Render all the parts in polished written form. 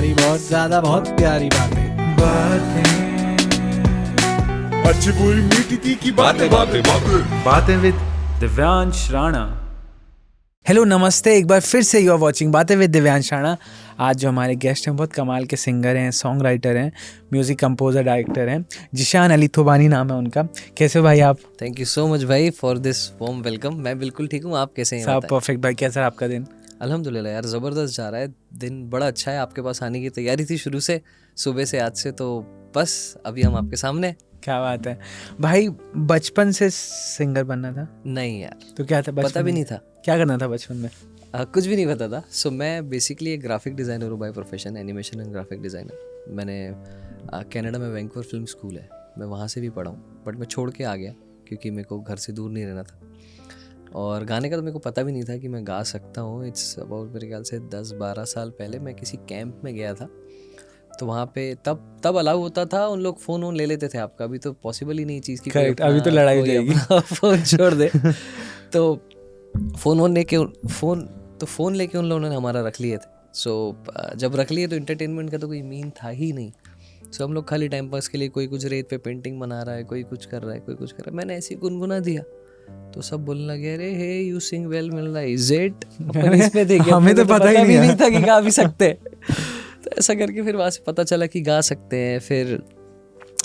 सारी बहुत ज्यादा बहुत प्यारी बातें अच्छी बुरी मीठी तीखी बातें बातें बातें बातें विद दिव्यांश राणा। हेलो नमस्ते, एक बार फिर से यू आर वॉचिंग बातें विद दिव्यांश राणा। आज जो हमारे गेस्ट हैं बहुत कमाल के सिंगर हैं, सॉन्ग राइटर हैं, म्यूज़िक कंपोजर डायरेक्टर हैं। जिशान अली थोबानी नाम है उनका। कैसे हो भाई आप? थैंक यू सो मच भाई फॉर दिस वार्म वेलकम। मैं बिल्कुल ठीक हूँ, आप कैसे हैं? सब परफेक्ट भाई। कैसा आपका दिन? अल्हम्दुलिल्लाह यार, ज़बरदस्त जा रहा है दिन, बड़ा अच्छा है। आपके पास आने की तैयारी थी शुरू से, सुबह से, आज से, तो बस अभी हम आपके सामने। क्या बात है भाई, बचपन से सिंगर बनना था? नहीं यार, तो क्या था बचपन पता भी में? नहीं था। क्या करना था बचपन में? कुछ भी नहीं पता था। सो मैं बेसिकली एक ग्राफिक डिज़ाइनर हूँ by profession, animation and graphic designer. मैंने कनाडा में वैंकूवर फिल्म स्कूल है, मैं वहाँ से भी पढ़ा हूँ, बट मैं छोड़ के आ गया क्योंकि मेरे को घर से दूर नहीं रहना था। और गाने का तो मेरे को पता भी नहीं था कि मैं गा सकता हूँ। इट्स अबाउट मेरे ख्याल से 10-12 साल पहले मैं किसी कैंप में गया था, तो वहाँ पे तब अलाउ होता था, उन लोग फ़ोन वोन ले लेते थे आपका। अभी तो पॉसिबल ही नहीं चीज़ की। करेक्ट, अभी तो लड़ाई हो जाएगी। फ़ोन छोड़ दे। तो फ़ोन लेके उन लोगों ने हमारा रख लिए थे। सो जब रख लिए तो इंटरटेनमेंट का तो कोई मीन था ही नहीं। सो हम लोग खाली टाइम पास के लिए, कोई कुछ रेत पे पेंटिंग बना रहा है, कोई कुछ कर रहा है, कोई कुछ कर रहा है। मैंने ऐसे ही गुनगुना दिया तो सब बोलने लगे, अरे हे यू सिंग वेल, मिल रहा है इज इट। इसमें देखिए हमें तो पता ही नहीं था कि गा भी सकते। तो ऐसा करके फिर वहाँ से पता चला कि गा सकते हैं। फिर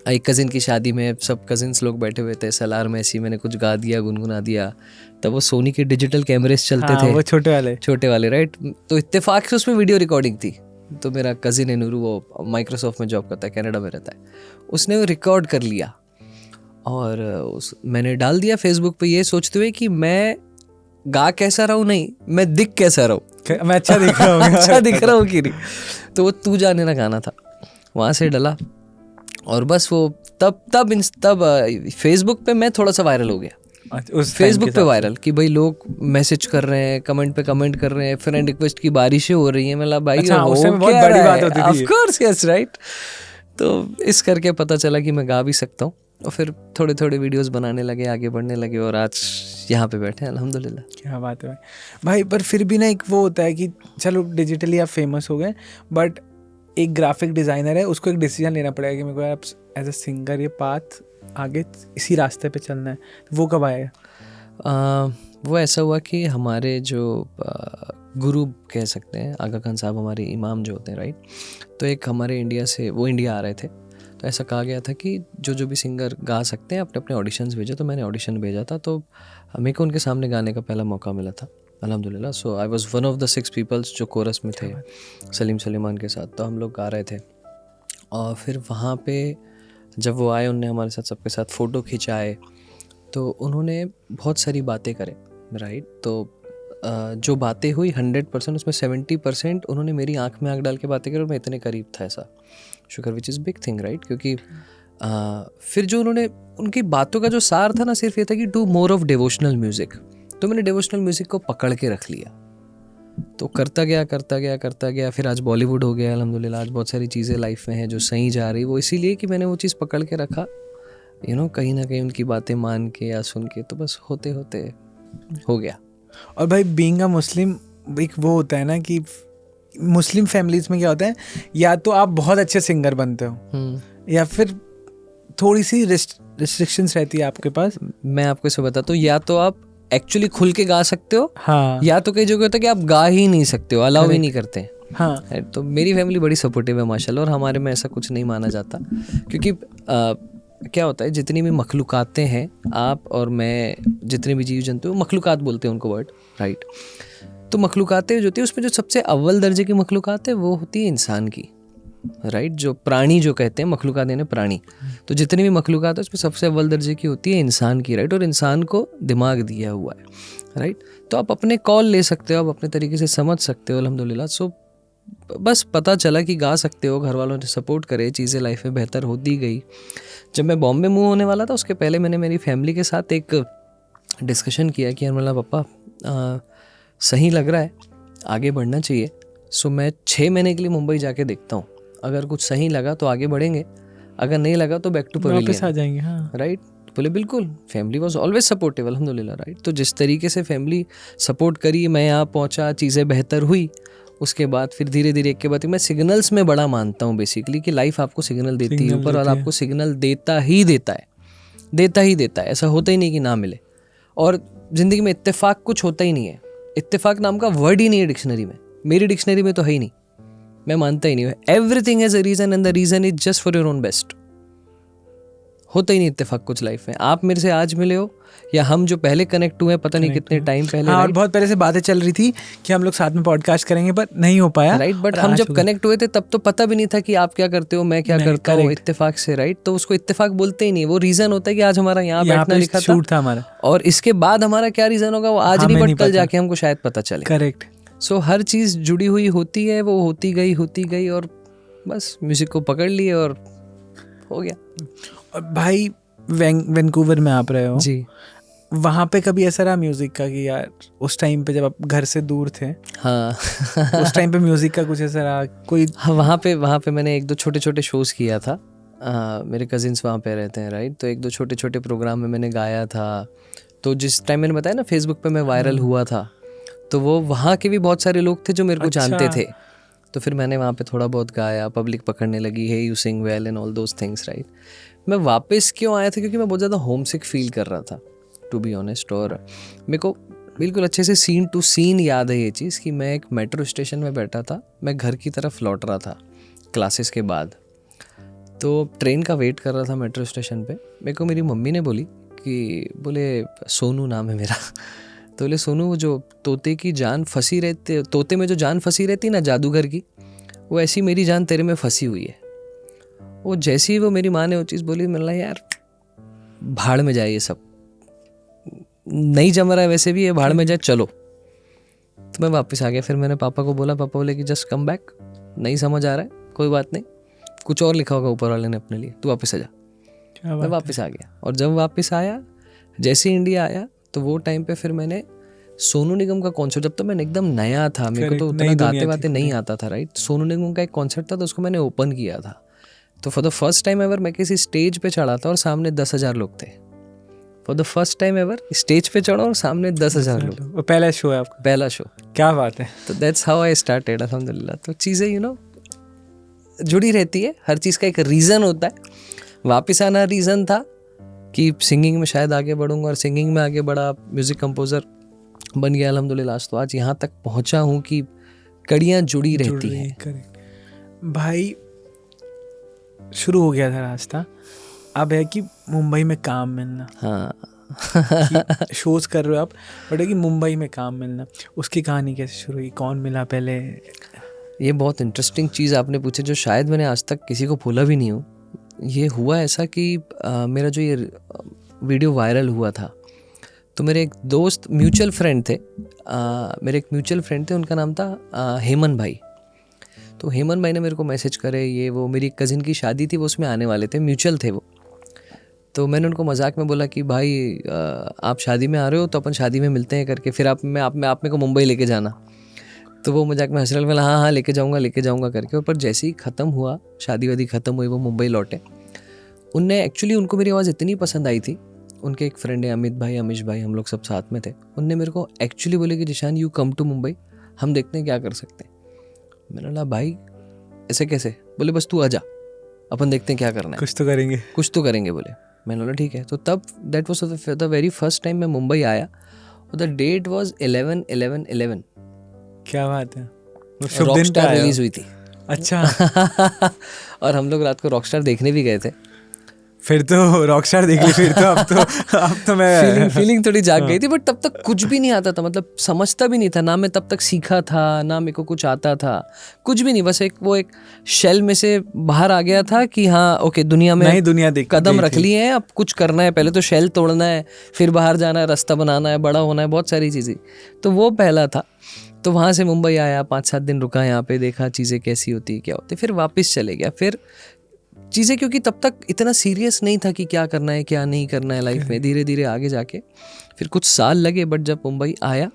एक कज़िन की शादी में सब कज़िन्स लोग बैठे हुए थे, सलार में ऐसी मैंने कुछ गा दिया, गुनगुना दिया। तब वो सोनी के डिजिटल कैमरेस चलते थे, वो छोटे वाले राइट। तो इत्तेफाक से उसमें वीडियो रिकॉर्डिंग थी। तो मेरा कज़िन है नूरू, वो माइक्रोसॉफ्ट में जॉब करता है, कनाडा में रहता है। उसने वो रिकॉर्ड कर लिया और मैंने डाल दिया फेसबुक पे, ये सोचते हुए कि मैं गा कैसा रहा हूँ, नहीं मैं दिख कैसा रहा हूँ, मैं अच्छा दिख रहा हूँ। अच्छा दिख रहा हूँ कि नहीं। तो वो तू जाने ना गाना था, वहाँ से डला और बस वो तब फेसबुक पे मैं थोड़ा सा वायरल हो गया। उस फेसबुक पे वायरल कि भाई लोग मैसेज कर रहे हैं, कमेंट पे कमेंट कर रहे हैं, फ्रेंड रिक्वेस्ट की बारिशें हो रही हैं। मतलब भाई अच्छा, उस समय बहुत बड़ी बात होती थी। Of course, yes right. तो इस करके पता चला कि मैं गा भी सकता हूँ और फिर थोड़े थोड़े वीडियोस बनाने लगे, आगे बढ़ने लगे और आज यहाँ पे बैठे हैं अल्हम्दुलिल्लाह। क्या बात है भाई। पर फिर भी ना एक वो होता है कि चलो डिजिटली आप फेमस हो गए, बट एक ग्राफिक डिज़ाइनर है, उसको एक डिसीजन लेना पड़ेगा कि मेरे को आप एज अ सिंगर ये पाथ आगे इसी रास्ते पे चलना है। तो वो कब आएगा? वो ऐसा हुआ कि हमारे जो गुरु कह सकते हैं, आगा खान साहब हमारे इमाम जो होते हैं, राइट। तो एक हमारे इंडिया से, वो इंडिया आ रहे थे, तो ऐसा कहा गया था कि जो भी सिंगर गा सकते हैं अपने अपने ऑडिशंस भेजो। तो मैंने ऑडिशन भेजा था, तो मेरे को उनके सामने गाने का पहला मौका मिला था अल्हम्दुलिल्लाह। So I was one of the 6 peoples जो कोरस में थे सलीम सलीमान के साथ। तो हम लोग गा रहे थे और फिर वहाँ पे जब वो आए, उनने हमारे साथ सबके साथ फ़ोटो खिंचाए, तो उन्होंने बहुत सारी बातें करे, राइट। तो जो बातें हुई 100% उसमें 70% उन्होंने मेरी आंख में आंख डाल के बातें करी और मैं इतने करीब था, ऐसा शुक्र, which is big thing, right. क्योंकि फिर जो उन्होंने, उनकी बातों का जो सार था ना, सिर्फ ये था कि do more of devotional music. तो मैंने डिवोशनल म्यूज़िक को पकड़ के रख लिया, तो करता गया। फिर आज बॉलीवुड हो गया अल्हम्दुलिल्लाह। आज बहुत सारी चीज़ें लाइफ में हैं जो सही जा रही, वो इसीलिए कि मैंने वो चीज़ पकड़ के रखा, कहीं ना कहीं उनकी बातें मान के या सुन के, तो बस होते होते हो गया। और भाई बीइंग अ मुस्लिम, एक वो होता है ना कि मुस्लिम फैमिलीज में क्या होता है, या तो आप बहुत अच्छे सिंगर बनते हो या फिर थोड़ी सी रिस्ट्रिक्शंस रहती है आपके पास। मैं आपको इसे बताता हूँ, या तो आप एक्चुअली खुल के गा सकते हो, हाँ, या तो कई जगह होता है कि आप गा ही नहीं सकते हो, अलाउ ही नहीं करते। हाँ, तो मेरी फैमिली बड़ी सपोर्टिव है माशाल्लाह, और हमारे में ऐसा कुछ नहीं माना जाता। क्योंकि क्या होता है, जितनी भी मखलूकातें हैं, आप और मैं, जितने भी जीव जंतु, मखलूकात बोलते हैं उनको वर्ड, राइट। तो मखलूकातें जो होती है, उसमें जो सबसे अव्वल दर्जे की मखलूकात है वो होती है इंसान की, राइट। जो प्राणी जो कहते हैं, मखलूकात यानी प्राणी, तो जितनी भी मखलूकात है उसमें सबसे अव्वल दर्जे की होती है इंसान की, राइट। और इंसान को दिमाग दिया हुआ है, राइट। तो आप अपने कॉल ले सकते हो, आप अपने तरीके से समझ सकते हो अल्हम्दुलिल्लाह। सो बस पता चला कि गा सकते हो, घर वालों ने सपोर्ट करे, चीज़ें लाइफ में बेहतर होती गई। जब मैं बॉम्बे मूव होने वाला था, उसके पहले मैंने मेरी फैमिली के साथ एक डिस्कशन किया कि मतलब पापा सही लग रहा है, आगे बढ़ना चाहिए। सो मैं 6 महीने के लिए मुंबई जाके देखता हूँ, अगर कुछ सही लगा तो आगे बढ़ेंगे, अगर नहीं लगा तो बैक टू पवेलियन, वापस आ जाएंगे। हाँ, राइट। बोले बिल्कुल, फैमिली वॉज ऑलवेज सपोर्टिव अल्हम्दुलिल्लाह, राइट। तो जिस तरीके से फैमिली सपोर्ट करी, मैं यहाँ पहुँचा, चीज़ें बेहतर हुई, उसके बाद फिर धीरे धीरे एक के बाद एक, मैं सिग्नल्स में बड़ा मानता हूँ बेसिकली कि लाइफ आपको सिग्नल देती है, ऊपर वाला आपको सिग्नल देता ही देता है, ऐसा होता ही नहीं कि ना मिले। और ज़िंदगी में इत्तेफाक कुछ होता ही नहीं है, इत्तेफाक नाम का वर्ड ही नहीं है डिक्शनरी में, मेरी डिक्शनरी में तो है ही नहीं, मैं मानता ही नहीं। Everything has a reason and the reason is just for your own best. होता ही नहीं इत्तेफाक कुछ लाइफ में। आप मेरे से आज मिले हो या हम जो पहले कनेक्ट हुए पता नहीं कितने टाइम पहले, हाँ, और बहुत पहले से बातें चल रही थी कि हम लोग साथ में पॉडकास्ट करेंगे पर नहीं हो पाया, राइट। बट हम जब कनेक्ट हुए थे तब तो पता भी नहीं था कि आप क्या करते हो, मैं क्या करता हूँ, इत्तेफाक से, राइट। तो उसको इत्तेफाक बोलते ही नहीं, वो रीजन होता है कि आज हमारा यहाँ बैठना लिखा था हमारा, और इसके बाद हमारा क्या रीजन होगा वो आज नहीं, बट कल जाके हमको शायद पता चले। करेक्ट। सो हर चीज़ जुड़ी हुई होती है, वो होती गई और बस म्यूजिक को पकड़ लिए और हो गया। और भाई वैंकूवर में आप रहे हो जी, वहाँ पे कभी ऐसा रहा म्यूजिक का कि यार उस टाइम पे जब आप घर से दूर थे, हाँ उस टाइम पे म्यूजिक का कुछ ऐसा रहा कोई? हाँ, वहाँ पे मैंने 1-2 छोटे शोज़ किया था। मेरे कजिन्स वहाँ पे रहते हैं, राइट। तो 1-2 छोटे प्रोग्राम में मैंने गाया था। तो जिस टाइम मैंने बताया ना फेसबुक पे मैं वायरल हुआ था, तो वो वहाँ के भी बहुत सारे लोग थे जो मेरे को जानते थे। तो फिर मैंने वहाँ पे थोड़ा बहुत गाया, पब्लिक पकड़ने लगी, hey you sing well and all those things, right. मैं वापस क्यों आया था? क्योंकि मैं बहुत ज़्यादा होमसिक फील कर रहा था, टू बी ऑनेस्ट। और मेरे को बिल्कुल अच्छे से सीन टू सीन याद है ये चीज़ कि मैं एक मेट्रो स्टेशन में बैठा था, मैं घर की तरफ लौट रहा था क्लासेस के बाद, तो ट्रेन का वेट कर रहा था मेट्रो स्टेशन पे। मेरे को मेरी मम्मी ने बोले सोनू नाम है मेरा, तो बोले सोनू वो जो तोते की जान फंसी रहती, तोते में जो जान फंसी रहती ना जादूगर की, वो ऐसी मेरी जान तेरे में फंसी हुई है। वो जैसे ही वो मेरी माँ ने वो चीज़ बोली, मैंने कहा यार भाड़ में जाए, ये सब नहीं जम रहा है, वैसे भी ये भाड़ में जाए, चलो। तो मैं वापस आ गया। फिर मैंने पापा को बोला, पापा बोले कि जस्ट कम बैक, नहीं समझ आ रहा है, कोई बात नहीं, कुछ और लिखा होगा ऊपर वाले ने अपने लिए, तू वापस आ जा। मैं वापस आ गया। और जब वापस आया, जैसे इंडिया आया, तो वो टाइम पे फिर मैंने सोनू निगम का कॉन्सर्ट, जब तो मैंने एकदम नया था, मेरे को तो उतना गाते वाते नहीं आता था, राइट। सोनू निगम का एक कॉन्सर्ट था, तो उसको मैंने ओपन किया था। तो for the first time ever मैं किसी स्टेज पे चढ़ा था और सामने 10,000 लोग थे। For the first time ever stage पे चढ़ा और सामने 10,000 लोग। पहला शो है आपका? पहला शो। क्या बात है। तो दैट्स हाउ आई स्टार्टेड, अल्हम्दुलिल्लाह। तो चीज़ें जुड़ी रहती है, हर चीज़ का एक रीज़न होता है। वापस आना रीज़न था कि सिंगिंग में शायद आगे बढ़ूंगा, और सिंगिंग में आगे बढ़ा, म्यूज़िक कंपोज़र बन गया अल्हम्दुलिल्लाह। तो आज यहाँ तक पहुँचा हूँ कि कड़ियाँ जुड़ी रहती हैं। भाई शुरू हो गया था रास्ता, अब है कि मुंबई में काम मिलना। हाँ शोज कर रहे हो आप, बट है कि मुंबई में काम मिलना, उसकी कहानी कैसे शुरू हुई, कौन मिला पहले? ये बहुत इंटरेस्टिंग चीज़ आपने पूछी, जो शायद मैंने आज तक किसी को बोला भी नहीं हूँ। ये हुआ ऐसा कि मेरा जो ये वीडियो वायरल हुआ था, तो मेरे एक दोस्त म्यूचुअल फ्रेंड थे, उनका नाम था हेमन भाई। तो हेमन भाई ने मेरे को मैसेज करे, ये वो मेरी कज़िन की शादी थी, वो उसमें आने वाले थे, म्यूचुअल थे वो। तो मैंने उनको मजाक में बोला कि भाई आप शादी में आ रहे हो तो अपन शादी में मिलते हैं करके, फिर आप मेरे को मुंबई लेके जाना। तो वो मजाक में हंस रहे, बोला हाँ लेके जाऊँगा करके। और पर जैसे ही ख़त्म हुआ, शादी वादी ख़त्म हुई, वो मुंबई लौटे। उनको मेरी आवाज़ इतनी पसंद आई थी, उनके एक फ्रेंड है अमित भाई, अमीश भाई, हम लोग सब साथ में थे। उनने मेरे को एक्चुअली बोले कि Zeeshan you come to Mumbai, हम देखते हैं क्या कर सकते हैं। मैंने बोला भाई ऐसे कैसे? बोले बस तू आजा, अपन देखते हैं क्या करना है, कुछ तो करेंगे बोले। मैंने बोला ठीक है। तो तब that was the very first time मैं मुंबई आया, और द डेट वाज 11/11/11। क्या बात है। रॉकस्टार रिलीज हुई थी। अच्छा। और हम लोग रात को रॉकस्टार देखने भी गए थे। फिर तो रॉकस्टार देख ली, फिर तो अब तो मैं फीलिंग थोड़ी जाग गई थी। बट तब तक कुछ भी नहीं आता था, मतलब समझता भी नहीं था, ना मैं तब तक सीखा था, ना मेरे को कुछ आता था, कुछ भी नहीं। बस एक शेल में से बाहर आ गया था कि हाँ ओके, दुनिया में दुनिया कदम रख लिए हैं, अब कुछ करना है। पहले तो शेल तोड़ना है, फिर बाहर जाना है, रास्ता बनाना है, बड़ा होना है, बहुत सारी चीज़ें। तो वो पहला था। तो वहाँ से मुंबई आया, 5-7 दिन रुका यहाँ पे, देखा चीज़ें कैसी होती है, क्या होती है, फिर वापस चले गया। फिर चीज़ें, क्योंकि तब तक इतना सीरियस नहीं था कि क्या करना है क्या नहीं करना है लाइफ में, धीरे धीरे आगे जाके फिर कुछ साल लगे। बट जब मुंबई आया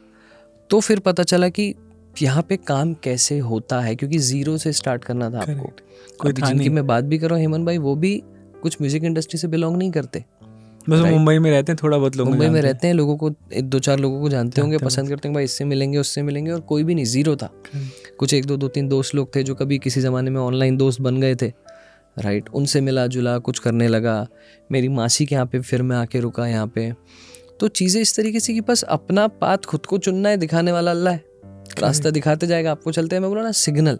तो फिर पता चला कि यहाँ पे काम कैसे होता है, क्योंकि ज़ीरो से स्टार्ट करना था आपको। कोई जिनकी मैं बात भी करूँ, हेमन भाई, वो भी कुछ म्यूज़िक इंडस्ट्री से बिलोंग नहीं करते, बस मुंबई में रहते हैं, थोड़ा बहुत लोग मुंबई में रहते हैं, लोगों को 1-2-4 लोगों को जानते होंगे, पसंद करते हैं, भाई इससे मिलेंगे उससे मिलेंगे, और कोई भी नहीं, ज़ीरो था। कुछ एक दो तीन दोस्त लोग थे जो कभी किसी ज़माने में ऑनलाइन दोस्त बन गए थे, राइट, उनसे मिला जुला कुछ करने लगा। मेरी मासी के यहाँ पे फिर मैं आके रुका यहाँ पे। तो चीज़ें इस तरीके से कि बस अपना पाथ खुद को चुनना है, दिखाने वाला अल्लाह है, रास्ता दिखाते जाएगा आपको, चलते हैं। मैं बोला ना सिग्नल,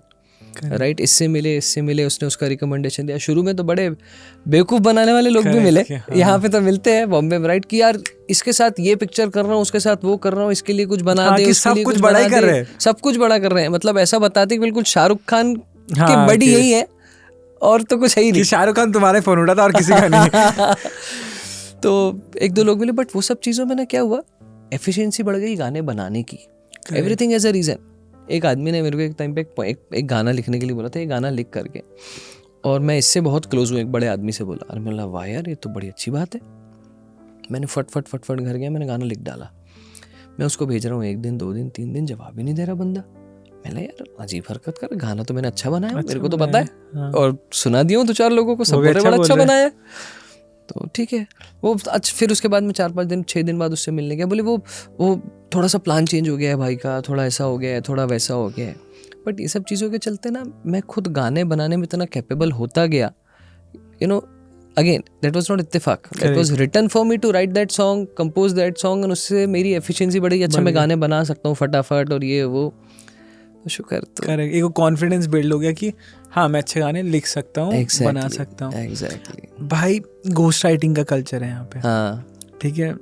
राइट, इससे मिले, उसने उसका रिकमेंडेशन दिया। शुरू में तो बड़े बेवकूफ़ बनाने वाले लोग भी मिले, यहाँ पे तो मिलते हैं बॉम्बे में, राइट, कि यार इसके साथ ये पिक्चर कर रहा हूँ, उसके साथ वो कर रहा हूँ, इसके लिए कुछ बना दे, सब कुछ बड़ा ही कर रहे हैं, सब कुछ बड़ा कर रहे हैं। मतलब ऐसा बताते कि बिल्कुल शाहरुख खान की बड़ी यही है और तो कुछ है ही नहीं। शाहरुख खान तुम्हारे फोन उठा था और किसी का नहीं। तो एक दो लोग मिले, बट वो सब चीज़ों में ना क्या हुआ, एफिशिएंसी बढ़ गई गाने बनाने की। Everything as a reason. एक आदमी ने मेरे को एक टाइम पे एक गाना लिखने के लिए बोला था, ये गाना लिख करके, और मैं इससे बहुत क्लोज हूँ, एक बड़े आदमी से बोला, अरे मैंने वाह यार ये तो बड़ी अच्छी बात है। मैंने फट घर गया, मैंने गाना लिख डाला। मैं उसको भेज रहा हूँ 1 दिन 2 दिन 3 दिन, जवाब ही नहीं दे रहा बंदा। मैंने यार अजीब हरकत कर, गाना तो मैंने अच्छा बनाया, मेरे को तो पता है, और सुना दिया हूँ 2-4 लोगों को, सब बोल रहे बड़ा अच्छा बनाया है। तो ठीक है, वो अच्छा। फिर उसके बाद में 4-5 दिन 6 दिन बाद उससे मिलने गया, बोले वो थोड़ा सा प्लान चेंज हो गया है भाई का, थोड़ा ऐसा हो गया है, थोड़ा वैसा हो गया है। बट ये सब चीज़ों के चलते ना मैं खुद गाने बनाने में इतना कैपेबल होता गया, you know. Again that was not इत्तेफाक, that was written for me to write that song, compose that song, और उससे मेरी एफिशिएंसी बढ़ी। अच्छा मैं गाने बना सकता हूँ फटाफट, और ये वो, तो शुक्र। तो करेक्ट, एक कॉन्फिडेंस बिल्ड हो गया कि हाँ मैं अच्छे गाने लिख सकता हूँ, बना सकता हूँ। एग्जैक्टली भाई घोस्ट राइटिंग का कल्चर है यहाँ पे, हाँ ठीक है।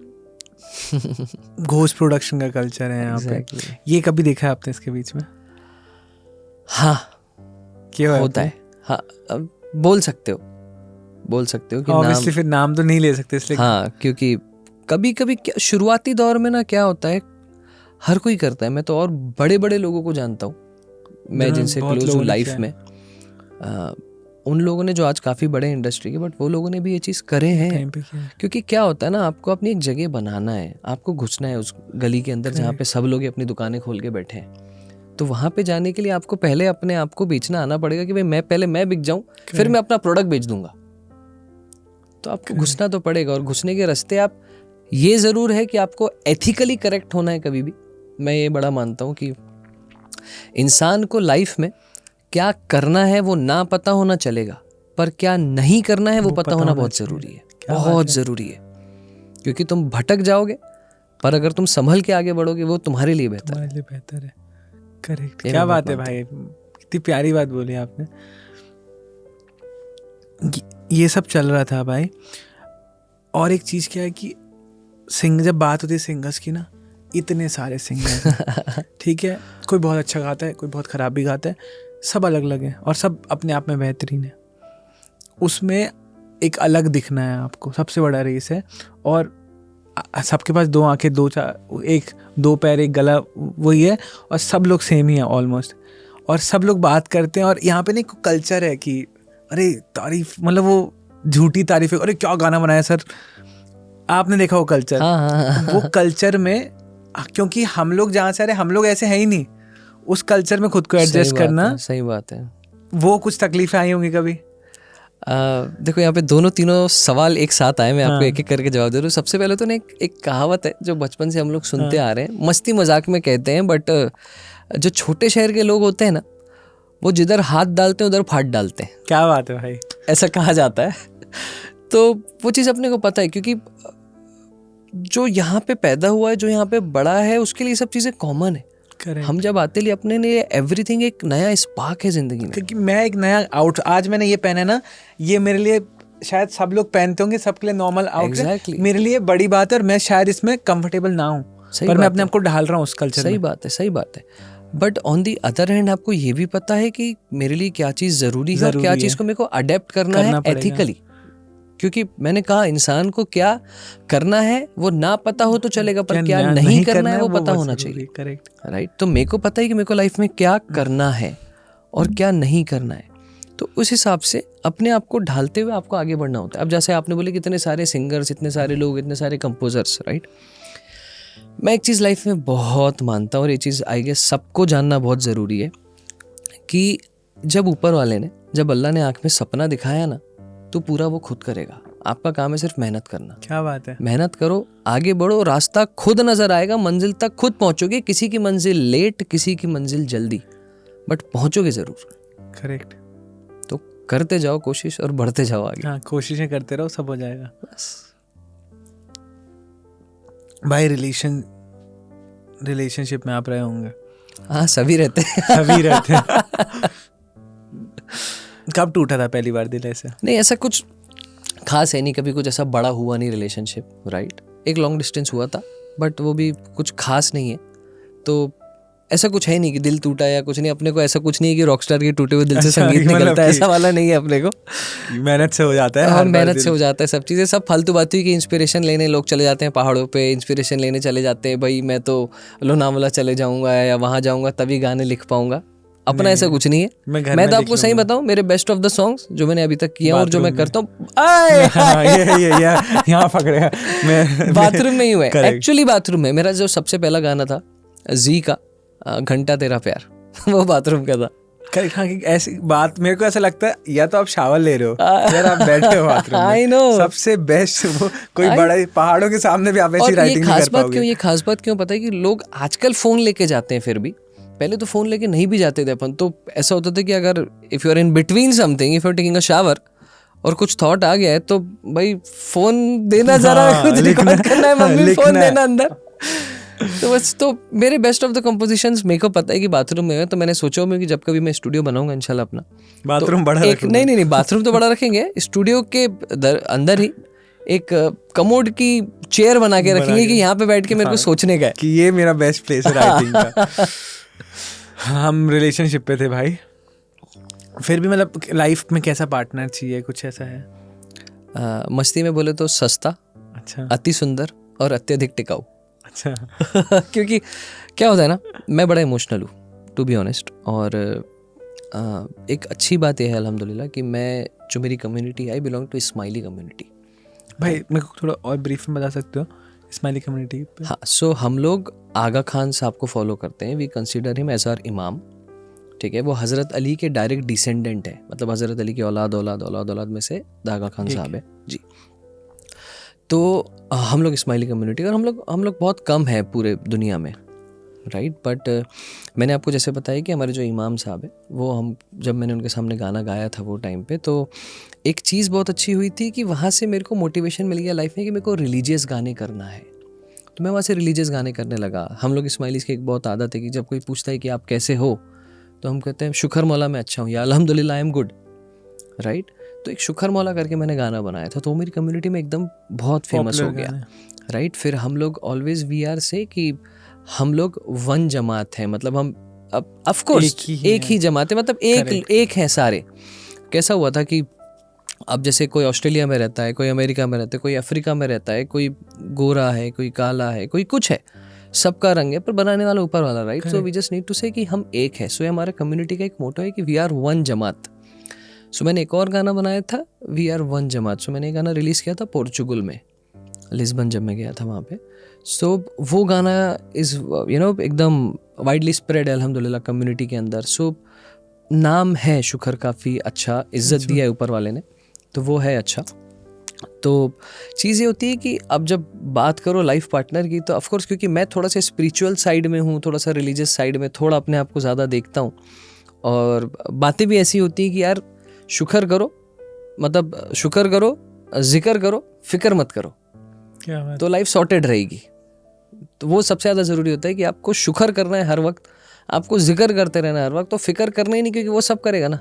घोस्ट प्रोडक्शन का कल्चर है यहाँ पे। ये कभी देखा है आपने इसके बीच में? हाँ क्या होता है, हाँ अब बोल सकते हो कि ऑब्वियसली फिर नाम तो नहीं ले सकते इसलिए। हाँ, क्योंकि कभी कभी क्या शुरुआती दौर में ना क्या होता है, हर कोई करता है। मैं तो और बड़े बड़े लोगों को जानता हूँ, मैं जिनसे क्लोज हूँ लाइफ में, उन लोगों ने जो आज काफ़ी बड़े इंडस्ट्री के, बट वो लोगों ने भी ये चीज़ करे हैं। क्योंकि क्या होता है ना, आपको अपनी एक जगह बनाना है, आपको घुसना है उस गली के अंदर जहाँ पे सब लोग अपनी दुकानें खोल के बैठे हैं। तो वहाँ पे जाने के लिए आपको पहले अपने आप को बेचना आना पड़ेगा कि भाई मैं बिक जाऊँ, फिर मैं अपना प्रोडक्ट बेच दूंगा। तो आपको घुसना तो पड़ेगा, और घुसने के रास्ते आप, ये ज़रूर है कि आपको एथिकली करेक्ट होना है कभी भी। मैं ये बड़ा मानता हूँ कि इंसान को लाइफ में क्या करना है वो ना पता होना चलेगा, पर क्या नहीं करना है वो पता होना बहुत ज़रूरी है, बहुत ज़रूरी है। क्योंकि तुम भटक जाओगे, पर अगर तुम संभल के आगे बढ़ोगे वो तुम्हारे लिए बेहतर है। करेक्ट, क्या बात है भाई, कितनी प्यारी बात बोली आपने। ये सब चल रहा था भाई। और एक चीज़ क्या है कि जब बात होती है सिंगर्स की ना, इतने सारे सिंगर ठीक है, कोई बहुत अच्छा गाता है, कोई बहुत ख़राब भी गाता है, सब अलग अलग हैं और सब अपने आप में बेहतरीन है। उसमें एक अलग दिखना है आपको, सबसे बड़ा रेस है। और सबके पास 2 आंखें, 2 पैर, एक गला, वही है, और सब लोग सेम ही है ऑलमोस्ट, और सब लोग बात करते हैं। और यहाँ पे ना एक कल्चर है कि अरे तारीफ, मतलब वो झूठी तारीफ है, अरे क्या गाना बनाया सर, आपने देखा वो कल्चर। वो कल्चर में, क्योंकि हम लोग जहाँ से, अरे हम लोग ऐसे हैं ही नहीं, उस कल्चर में खुद को एडजस्ट करना, सही बात है। वो कुछ तकलीफें आई होंगी कभी? देखो यहाँ पे तीनों सवाल एक साथ आए, मैं आपको एक एक करके जवाब दे रहा हूँ। सबसे पहले तो ना एक कहावत है जो बचपन से हम लोग सुनते आ रहे हैं, मस्ती मजाक में कहते हैं, बट जो छोटे शहर के लोग होते हैं ना, वो जिधर हाथ डालते हैं उधर फाड़ डालते हैं। क्या बात है भाई, ऐसा कहा जाता है। तो वो चीज़ अपने को पता है, क्योंकि जो यहाँ पे पैदा हुआ है, जो यहाँ पे बड़ा है, उसके लिए सब चीज़ें कॉमन है। हम जब आते लिए अपने लिए एवरीथिंग एक नया स्पार्क है जिंदगी में। क्योंकि मैं एक नया आज मैंने ये पहना है ना, ये मेरे लिए शायद सब लोग पहनते होंगे, सबके लिए नॉर्मल आउटफिट, मेरे लिए बड़ी बात है, और मैं शायद इसमें कंफर्टेबल ना हूँ, पर मैं अपने आप को ढाल रहा हूँ उस कल्चर में। सही बात है। But on the other hand आपको ये भी पता है कि मेरे लिए क्या चीज़ ज़रूरी है और क्या चीज़ को मेरे को अडेप्ट करना है एथिकली। क्योंकि मैंने कहा इंसान को क्या करना है वो ना पता हो तो चलेगा, पर क्या नहीं करना है वो पता होना चाहिए। Correct, right. तो मेरे को पता है कि मेरे को लाइफ में क्या करना है और क्या नहीं करना है, तो उस हिसाब से अपने आप को ढालते हुए आपको आगे बढ़ना होता है। अब जैसे आपने बोले कि इतने सारे सिंगर्स, इतने सारे लोग, इतने सारे कंपोजर्स, राइट। मैं एक चीज़ लाइफ में बहुत मानता हूँ, और ये चीज़ आई गेस सबको जानना बहुत ज़रूरी है, कि जब ऊपर वाले ने, जब अल्लाह ने आँख में सपना दिखाया ना, तो पूरा वो खुद करेगा। आपका काम है सिर्फ मेहनत करना। क्या बात है, मेहनत करो, आगे बढ़ो, रास्ता खुद नज़र आएगा, मंजिल तक खुद पहुँचोगे। किसी की मंजिल लेट, किसी की मंजिल जल्दी, बट पहुंचोगे ज़रूर। करेक्ट। तो करते जाओ कोशिश और बढ़ते जाओ आगे। हाँ, कोशिशें करते रहो, सब हो जाएगा। बस। भाई रिलेशनशिप में आप रहे होंगे। हाँ, सभी रहते हैं। सभी रहते हैं। कब टूटा था पहली बार दिल ऐसे? नहीं, ऐसा कुछ खास है नहीं, कभी कुछ ऐसा बड़ा हुआ नहीं रिलेशनशिप, राइट। एक लॉन्ग डिस्टेंस हुआ था, बट वो भी कुछ खास नहीं है। तो ऐसा कुछ है नहीं कि दिल टूटा या कुछ नहीं। अपने को ऐसा कुछ नहीं है कि रॉकस्टार के टूटे हुए दिल से अच्छा, संगीत मतलब निकलता है, कि- ऐसा वाला नहीं है अपने को। मेहनत से हो जाता है, हाँ, हर बार मेहनत दिल। से हो जाता है सब चीज़ें। सब फालतू बातों की इंस्पिरेशन लेने लोग चले जाते हैं पहाड़ों पे, इंस्पिरेशन लेने चले जाते हैं, भाई मैं तो लोनावला चले जाऊंगा या वहाँ जाऊंगा तभी गाने लिख पाऊंगा। अपना ऐसा कुछ नहीं है। मैं घर मैं में तो लिख आपको सही लूंगा। बताऊं, मेरे बेस्ट ऑफ द सॉन्ग्स जो मैंने अभी तक किया और जो मैं बाथरूम में। करता हूँ हाँ, ये यहाँ पकड़े हैं। मैं बाथरूम में ही हुआ है। Correct. एक्चुअली बाथरूम में मेरा जो सबसे पहला गाना था जी का घंटा तेरा प्यार, वो बाथरूम का था। करेक्ट। हाँ, कि ऐसी बात मेरे को ऐसा लगता है, या तो आप शावर ले रहे हो यार, आप बैठे हो बाथरूम में। I know. सबसे बेस्ट वो कोई बड़ा पहाड़ों के सामने भी आप ऐसी और ये राइटिंग नहीं खास कर बात क्यों, पाओगे। ये खास बात क्यों पता है कि लोग आजकल फोन लेके जाते हैं। फिर भी पहले तो फोन लेके नहीं भी जाते थे अपन। तो ऐसा होता था कि अगर if you are in between something, if you are taking a shower और कुछ थॉट आ गया है तो भाई फोन देना, जरा हाँ, कुछ लिखना- रिकॉर्ड करना है, मम्मी लिखना फोन है। देना अंदर। तो बस, तो मेरे बेस्ट ऑफ द कंपोजिशंस मेरे को पता है कि बाथरूम में है। तो मैंने सोचा हुआ है कि जब कभी मैं स्टूडियो बनाऊंगा इंशाल्लाह अपना, बाथरूम तो बड़ा एक रखूंगा। नहीं, बाथरूम तो बड़ा रखेंगे, स्टूडियो के अंदर ही एक कमोड की चेयर बना के रखेंगे कि यहाँ पे बैठ के मेरे को सोचने का है। कि ये मेरा बेस्ट प्लेस है राइटिंग का। हम रिलेशनशिप पे थे भाई, फिर भी मतलब लाइफ में कैसा पार्टनर चाहिए, कुछ ऐसा है? मस्ती में बोले तो सस्ता, अच्छा अति सुंदर और अत्यधिक टिकाऊ। अच्छा। क्योंकि क्या होता है ना, मैं बड़ा इमोशनल हूँ टू बी ऑनेस्ट। और एक अच्छी बात यह है अल्हम्दुलिल्लाह कि मैं, जो मेरी community, I belong to smiley community. भाई मेरे को थोड़ा और ब्रीफ में बता सकते हो स्माइली कम्युनिटी पे? हाँ, सो हम लोग आगा खान साहब को फॉलो करते हैं। We consider him as our imam. ठीक है, वो हज़रत अली के डायरेक्ट डिसेंडेंट है, मतलब हज़रत अली की औलाद में से आगा खान साहब है जी। तो हम लोग स्माइली कम्युनिटी, और हम लोग बहुत कम है पूरे दुनिया में, राइट। बट मैंने आपको जैसे बताया कि हमारे जो इमाम साहब है, वो हम जब मैंने उनके सामने गाना गाया था वो टाइम पे, तो एक चीज़ बहुत अच्छी हुई थी कि वहाँ से मेरे को मोटिवेशन मिल गया लाइफ में कि मेरे को रिलीजियस गाने करना है। तो मैं वहाँ से रिलीजियस गाने करने लगा। हम लोग स्माइलीज़ की एक बहुत आदत है कि जब कोई पूछता है कि आप कैसे हो, तो हम कहते हैं शुक्र मौला मैं अच्छा हूँ, या अल्हम्दुलिल्लाह आई एम गुड, राइट। तो एक शुक्र मौला करके मैंने गाना बनाया था, तो वो मेरी कम्युनिटी में एकदम बहुत फेमस हो गया, राइट। फिर हम लोग ऑलवेज वी आर से कि हम लोग वन जमात हैं, मतलब हम अब ऑफ कोर्स एक ही जमात है, मतलब एक है सारे। कैसा हुआ था कि अब जैसे कोई ऑस्ट्रेलिया में रहता है, कोई अमेरिका में रहता है, कोई अफ्रीका में रहता है, कोई गोरा है, कोई काला है, कोई कुछ है, सबका रंग है, पर बनाने वाला ऊपर वाला, right. So we just need to say कि हम एक है। सो हमारा कम्युनिटी का एक मोटो है कि वी आर वन जमात। सो मैंने एक और गाना बनाया था, वी आर वन जमात। सो मैंने एक गाना रिलीज़ किया था पोर्चुगल में, लिस्बन जब मैं गया था वहाँ पे। सो वो गाना इज़ एकदम वाइडली स्प्रेड है अल्हम्दुलिल्लाह कम्युनिटी के अंदर। सो नाम है शुक्र, काफ़ी अच्छा इज्जत दिया है ऊपर वाले ने, तो वो है अच्छा। तो चीज़ ये होती है कि अब जब बात करो लाइफ पार्टनर की, तो ऑफकोर्स क्योंकि मैं थोड़ा सा स्पिरिचुअल साइड में हूँ, थोड़ा सा रिलीजियस साइड में, थोड़ा अपने आप को ज़्यादा देखता हूँ, और बातें भी ऐसी होती हैं कि यार शुक्र करो, मतलब शुक्र करो, जिक्र करो, फिक्र मत करो, क्या बात। तो लाइफ सॉर्टेड रहेगी। तो वो सबसे ज़्यादा ज़रूरी होता है कि आपको शुक्र करना है हर वक्त, आपको जिक्र करते रहना है हर वक्त, तो फिक्र करना ही नहीं, क्योंकि वो सब करेगा ना।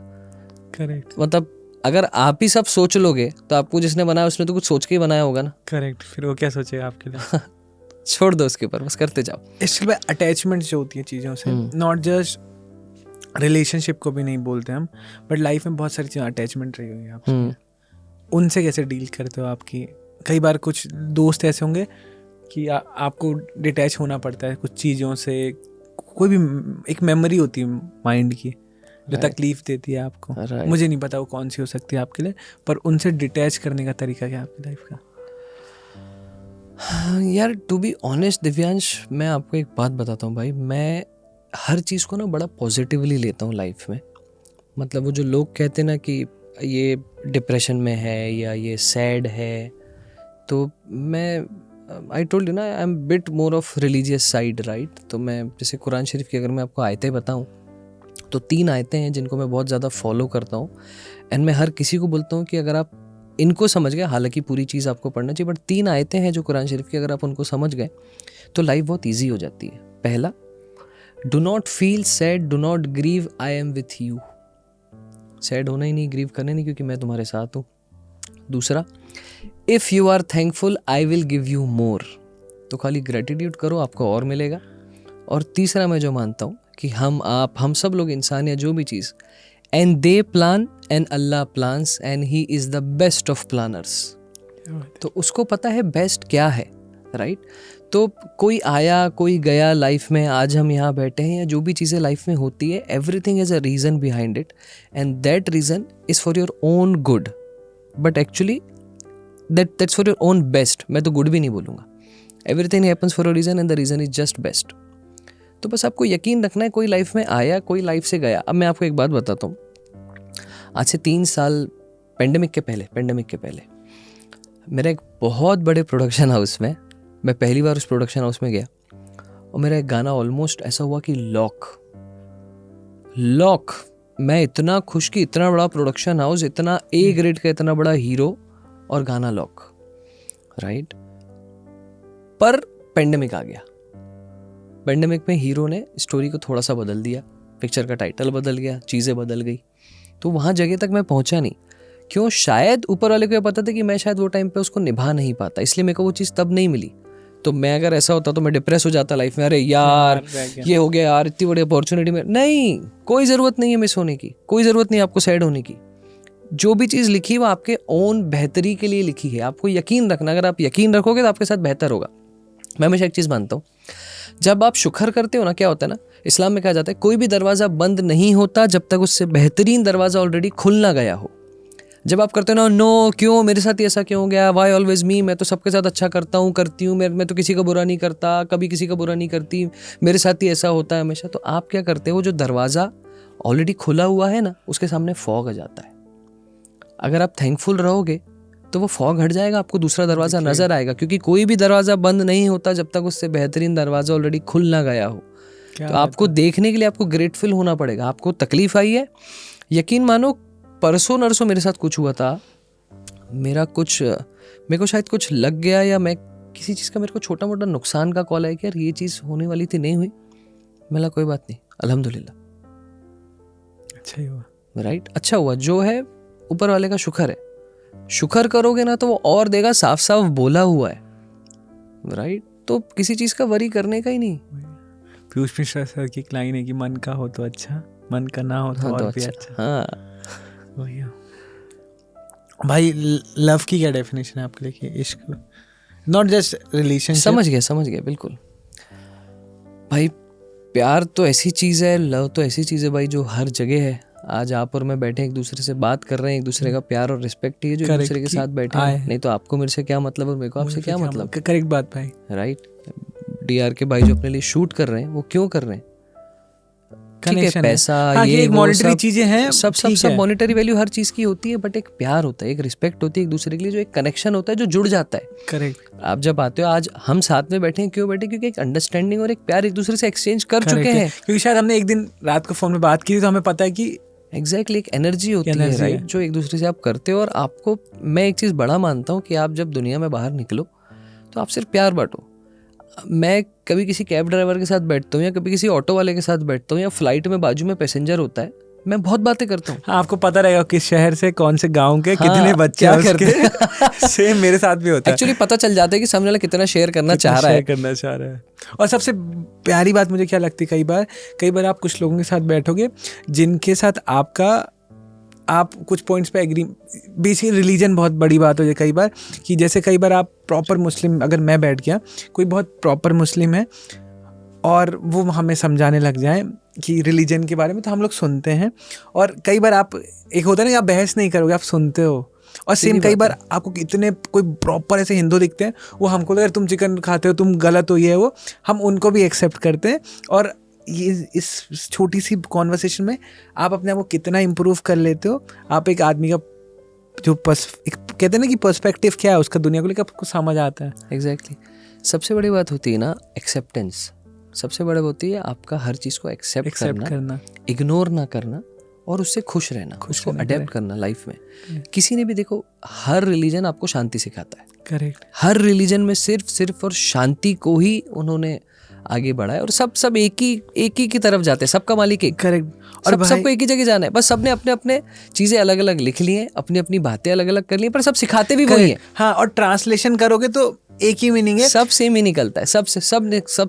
करेक्ट मतलब अगर आप ही सब सोच लोगे तो आपको जिसने बनाया उसने तो कुछ सोच के ही बनाया होगा ना। करेक्ट, फिर वो क्या सोचेगा आपके लिए? छोड़ दो उसके ऊपर, बस करते जाओ। इसके बाद अटैचमेंट जो होती है चीज़ों से, नॉट जस्ट रिलेशनशिप को भी नहीं बोलते हम, बट लाइफ में बहुत सारी चीज़ें अटैचमेंट रही होगी आपसे, उनसे कैसे डील करते हो? आपकी कई बार कुछ दोस्त ऐसे होंगे कि आपको डिटैच होना पड़ता है कुछ चीज़ों से, कोई भी एक मेमोरी होती है माइंड की जो तकलीफ देती है आपको, मुझे नहीं पता वो कौन सी हो सकती है आपके लिए, पर उनसे डिटैच करने का तरीका क्या है आपकी लाइफ का? यार टू बी ऑनेस्ट दिव्यांश, मैं आपको एक बात बताता हूँ भाई, मैं हर चीज़ को ना बड़ा पॉजिटिवली लेता हूँ लाइफ में। मतलब वो जो लोग कहते हैं ना कि ये डिप्रेशन में है या ये सैड है, तो मैं आई टोल्ड यू ना, I am bit more of religious side, right. तो मैं जैसे कुरान शरीफ की अगर मैं आपको आयतें बताऊँ, तो तो 3 आयतें हैं जिनको मैं बहुत ज़्यादा फॉलो करता हूँ, एंड मैं हर किसी को बोलता हूँ कि अगर आप इनको समझ गए, हालांकि पूरी चीज़ आपको पढ़ना चाहिए, बट 3 आयतें हैं जो कुरान शरीफ की, अगर आप उनको समझ गए तो लाइफ बहुत ईजी हो जाती है। पहला, do not feel sad, do not grieve, I am with you. Sad होना ही नहीं, ग्रीव करना नहीं, क्योंकि मैं तुम्हारे साथ हूँ। दूसरा, if you are thankful I will give you more. तो खाली ग्रेटिट्यूड करो, आपको और मिलेगा। और तीसरा, मैं जो मानता हूँ कि हम सब लोग इंसान या जो भी चीज़, and they plan and Allah plans and he is the best of planners. तो उसको पता है बेस्ट क्या है, राइट? तो कोई आया कोई गया लाइफ में, आज हम यहाँ बैठे हैं, या जो भी चीज़ें लाइफ में होती है, everything is a reason behind it, and that reason is for your own good, but actually that's for your own best. मैं तो गुड भी नहीं बोलूँगा, everything happens for a reason and the reason is just best. तो बस आपको यकीन रखना है, कोई लाइफ में आया कोई लाइफ से गया। अब मैं आपको एक बात बताता हूँ, आज से 3 साल पेंडेमिक के पहले मेरा एक बहुत बड़े प्रोडक्शन हाउस में, मैं पहली बार उस प्रोडक्शन हाउस में गया, और मेरा एक गाना ऑलमोस्ट ऐसा हुआ कि लॉक। मैं इतना खुश कि इतना बड़ा प्रोडक्शन हाउस, इतना ए ग्रेड का इतना बड़ा हीरो, और गाना लॉक, राइट? पर पेंडेमिक आ गया। पेंडेमिक में हीरो ने स्टोरी को थोड़ा सा बदल दिया, पिक्चर का टाइटल बदल गया, चीज़ें बदल गई, तो वहाँ जगह तक मैं पहुँचा नहीं। क्यों? शायद ऊपर वाले को ये पता था कि मैं शायद वो टाइम पे उसको निभा नहीं पाता, इसलिए मेरे को वो चीज़ तब नहीं मिली। तो मैं अगर ऐसा होता तो मैं डिप्रेस हो जाता लाइफ में, अरे यार ये हो गया यार, इतनी बड़ी अपॉर्चुनिटी में। नहीं, कोई ज़रूरत नहीं है मिस होने की, कोई ज़रूरत नहीं है आपको सैड होने की। जो भी चीज़ लिखी वो आपके ओन बेहतरी के लिए लिखी है, आपको यकीन रखना। अगर आप यकीन रखोगे तो आपके साथ बेहतर होगा। मैं हमेशा एक चीज़ मानता हूँ, जब आप शुक्र करते हो ना, क्या होता है ना, इस्लाम में कहा जाता है कोई भी दरवाज़ा बंद नहीं होता जब तक उससे बेहतरीन दरवाज़ा ऑलरेडी खुल ना गया हो। जब आप करते हो ना, नो क्यों मेरे साथ ही ऐसा क्यों हो गया, वाई ऑलवेज मी, मैं तो सबके साथ अच्छा करता हूँ, करती हूँ, मैं तो किसी का बुरा नहीं करता, कभी किसी का बुरा नहीं करती, मेरे साथ ही ऐसा होता है हमेशा। तो आप क्या करते हो, जो दरवाज़ा ऑलरेडी खुला हुआ है ना, उसके सामने फॉग आ जाता है। अगर आप थैंकफुल रहोगे तो वो फॉग हट जाएगा, आपको दूसरा दरवाज़ा नज़र आएगा, क्योंकि कोई भी दरवाज़ा बंद नहीं होता जब तक उससे बेहतरीन दरवाज़ा ऑलरेडी खुल ना गया हो। तो आपको देखने के लिए आपको ग्रेटफुल होना पड़ेगा। आपको तकलीफ आई है, यकीन मानो परसों नरसों मेरे साथ कुछ हुआ था, मेरे को शायद कुछ लग गया, या मैं किसी चीज़ का, मेरे को छोटा मोटा नुकसान का कॉल आया कि यार ये चीज़ होने वाली थी, नहीं हुई। मैं कोई बात नहीं, अल्हम्दुलिल्लाह, अच्छा ही हुआ, राइट? अच्छा हुआ, जो है ऊपर वाले का शुक्र है। शुक्र करोगे ना तो वो और देगा, साफ साफ बोला हुआ है, राइट? तो किसी चीज़ का वरी करने का ही नहीं। पीयूष मिश्रा सर की एक लाइन है कि मन का हो तो अच्छा, मन का ना हो तो और भी अच्छा। हाँ, वही है भाई। लव की क्या डेफिनेशन है आपके लिए कि इश्क, नॉट जस्ट रिलेशनशिप? समझ गया बिल्कुल भाई। प्यार तो ऐसी चीज़ है, लव तो ऐसी चीज़ है भाई जो हर जगह है। आज आप और मैं बैठे एक दूसरे से बात कर रहे हैं, एक दूसरे का प्यार और रिस्पेक्ट ही है जो एक दूसरे के साथ बैठे हैं। नहीं तो आपको मेरे से क्या मतलब और मेरे को आपसे क्या मतलब। करेक्ट बात भाई, राइट? डीआर के भाई जो अपने लिए शूट कर रहे हैं, वो क्यों कर रहे हैं? ठीक है, पैसा, ये मॉनेटरी चीजें हैं, सब मॉनेटरी वैल्यू हर चीज की होती है, बट एक प्यार होता है, एक रिस्पेक्ट होती है एक दूसरे के लिए, जो एक कनेक्शन होता है जो जुड़ जाता है। करेक्ट। आप जब आते हो, आज हम साथ में बैठे हैं, क्यों बैठे? क्योंकि एक अंडरस्टैंडिंग और एक प्यार एक दूसरे से एक्सचेंज कर चुके हैं। क्योंकि शायद हमने एक दिन रात को फोन में बात की तो हमें पता है कि एग्जैक्टली एक एनर्जी होती है, राइट? जो एक दूसरे से आप करते हो। और आपको मैं एक चीज़ बड़ा मानता हूँ कि आप जब दुनिया में बाहर निकलो तो आप सिर्फ प्यार बांटो। मैं कभी किसी कैब ड्राइवर के साथ बैठता हूँ, या कभी किसी ऑटो वाले के साथ बैठता हूँ, या फ्लाइट में बाजू में पैसेंजर होता है, मैं बहुत बातें करता हूँ। आपको पता रहेगा किस शहर से, कौन से गांव के, कितने बच्चे क्या करते हैं। सेम मेरे साथ भी होता है। एक्चुअली पता चल जाता है कि सामने वाला कितना शेयर करना चाह रहा है। और सबसे प्यारी बात मुझे क्या लगती है, कई बार आप कुछ लोगों के साथ बैठोगे जिनके साथ आप कुछ पॉइंट्स पे एग्री, बेसिकली रिलीजन बहुत बड़ी बात हो जाए कई बार, कि जैसे कई बार आप प्रॉपर मुस्लिम, अगर मैं बैठ गया, कोई बहुत प्रॉपर मुस्लिम है और वो हमें समझाने लग जाए कि रिलीजन के बारे में, तो हम लोग सुनते हैं। और कई बार आप, एक होता है ना कि आप बहस नहीं करोगे, आप सुनते हो। और सेम कई बार आपको इतने कोई प्रॉपर ऐसे हिंदू दिखते हैं, वो हमको अगर तुम चिकन खाते हो, तुम गलत हो, ये है वो, हम उनको भी एक्सेप्ट करते हैं। और ये इस छोटी सी कॉन्वर्सेशन में आप अपने आप को कितना इम्प्रूव कर लेते हो। आप एक आदमी का जो कहते हैं ना कि पर्सपेक्टिव क्या है उसका दुनिया को लेकर, आपको समझ आता है। एग्जैक्टली। सबसे बड़ी बात होती है ना एक्सेप्टेंस। सबसे बड़ा होती है आपका हर चीज़ को एक्सेप्ट एक्सेप्ट करना, इग्नोर ना करना और उससे खुश रहना, उसको अडेप्ट करना लाइफ में। किसी ने भी देखो, हर रिलीजन आपको शांति सिखाता है, करेक्ट, हर रिलीजन में सिर्फ और शांति को ही उन्होंने आगे बढ़ाया, और सब एक ही की तरफ जाते हैं, सबका मालिक एक, करेक्ट। और सबको एक ही जगह जाना है, बस सबने अपने अपने चीजें अलग अलग लिख ली हैं, अपनी अपनी बातें अलग अलग कर ली, पर सब सिखाते भी वही है। हाँ, और ट्रांसलेशन करोगे तो एक ही मीनिंग है, सब सेम ही निकलता है, सब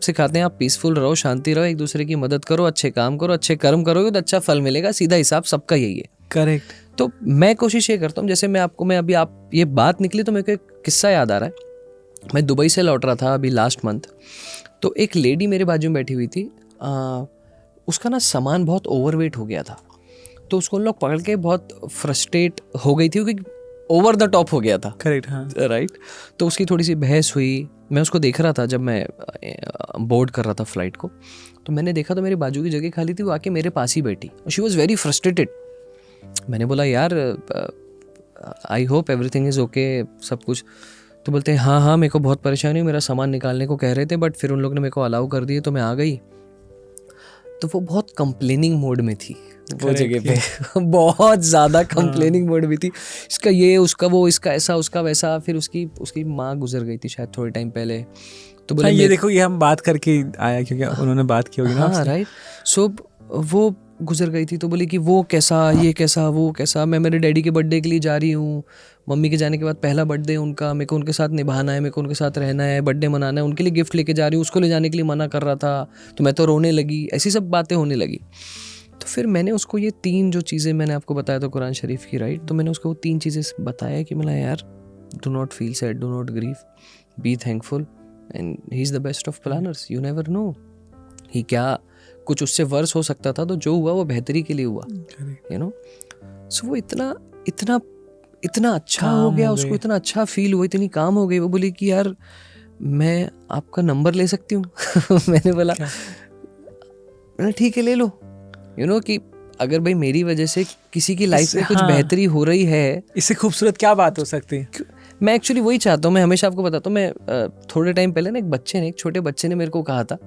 सिखाते हैं आप पीसफुल रहो, शांति रहो, एक दूसरे की मदद करो, अच्छे काम करो, अच्छे कर्म करोगे तो अच्छा फल मिलेगा, सीधा हिसाब सबका यही है। करेक्ट। तो मैं कोशिश ये करता हूँ, जैसे मैं अभी आप ये बात निकली तो मेरे को एक किस्सा याद आ रहा है। मैं दुबई से लौट रहा था अभी लास्ट मंथ, तो एक लेडी मेरे बाजू में बैठी हुई थी, उसका ना सामान बहुत ओवरवेट हो गया था, तो उसको उन लोग पकड़ के बहुत फ्रस्ट्रेट हो गई थी क्योंकि ओवर द टॉप हो गया था। करेक्ट, हाँ, राइट। तो उसकी थोड़ी सी बहस हुई, मैं उसको देख रहा था जब मैं बोर्ड कर रहा था फ्लाइट को, तो मैंने देखा तो मेरी बाजू की जगह खाली थी, वो आके मेरे पास ही बैठी, शी वॉज वेरी फ्रस्ट्रेटेड। मैंने बोला यार I hope everything is okay, सब कुछ। तो बोलते हैं हाँ मेरे को बहुत परेशानी हुई, मेरा सामान निकालने को कह रहे थे बट फिर उन लोग ने मेरे को अलाउ कर दिए तो मैं आ गई। तो वो बहुत कंप्लेनिंग मोड में थी वो जगह पे बहुत ज़्यादा कंप्लेनिंग मोड में थी, इसका ये, उसका वो, इसका ऐसा, उसका वैसा। फिर उसकी माँ गुजर गई थी शायद थोड़े टाइम पहले, तो बोले ये देखो ये हम बात करके आया क्योंकि उन्होंने बात की होगी ना। हाँ राइट। सो वो गुजर गई थी, तो बोली कि वो कैसा, ये कैसा, वो कैसा, मैं मेरे डैडी के बर्थडे के लिए जा रही हूँ, मम्मी के जाने के बाद पहला बर्थडे उनका, मेरे को उनके साथ निभाना है, मेरे को उनके साथ रहना है, बर्थडे मनाना है, उनके लिए गिफ्ट लेके जा रही हूँ, उसको ले जाने के लिए मना कर रहा था, तो मैं तो रोने लगी, ऐसी सब बातें होने लगी। तो फिर मैंने उसको ये 3 जो चीज़ें मैंने आपको बताया था कुरान शरीफ की, राइट, तो मैंने उसको वो 3 चीज़ें बताया कि मतलब यार do not feel sad, do not grieve, be thankful, and he is the best of planners, you never know ही क्या कुछ उससे वर्स हो सकता था, तो जो हुआ वो बेहतरी के लिए हुआ, यू नो। सो वो इतना अच्छा हो गया, उसको इतना अच्छा फील हुआ, इतनी काम हो गई। वो बोली कि यार मैं आपका नंबर ले सकती हूँ मैंने बोला ठीक है ले लो, यू नो कि अगर भाई मेरी वजह से किसी की लाइफ में कुछ बेहतरी हो रही है, इससे खूबसूरत क्या बात हो सकती है। मैं एक्चुअली वही चाहता हूँ, मैं हमेशा आपको बताता हूँ। मैं थोड़े टाइम पहले ना एक छोटे बच्चे ने मेरे को कहा था,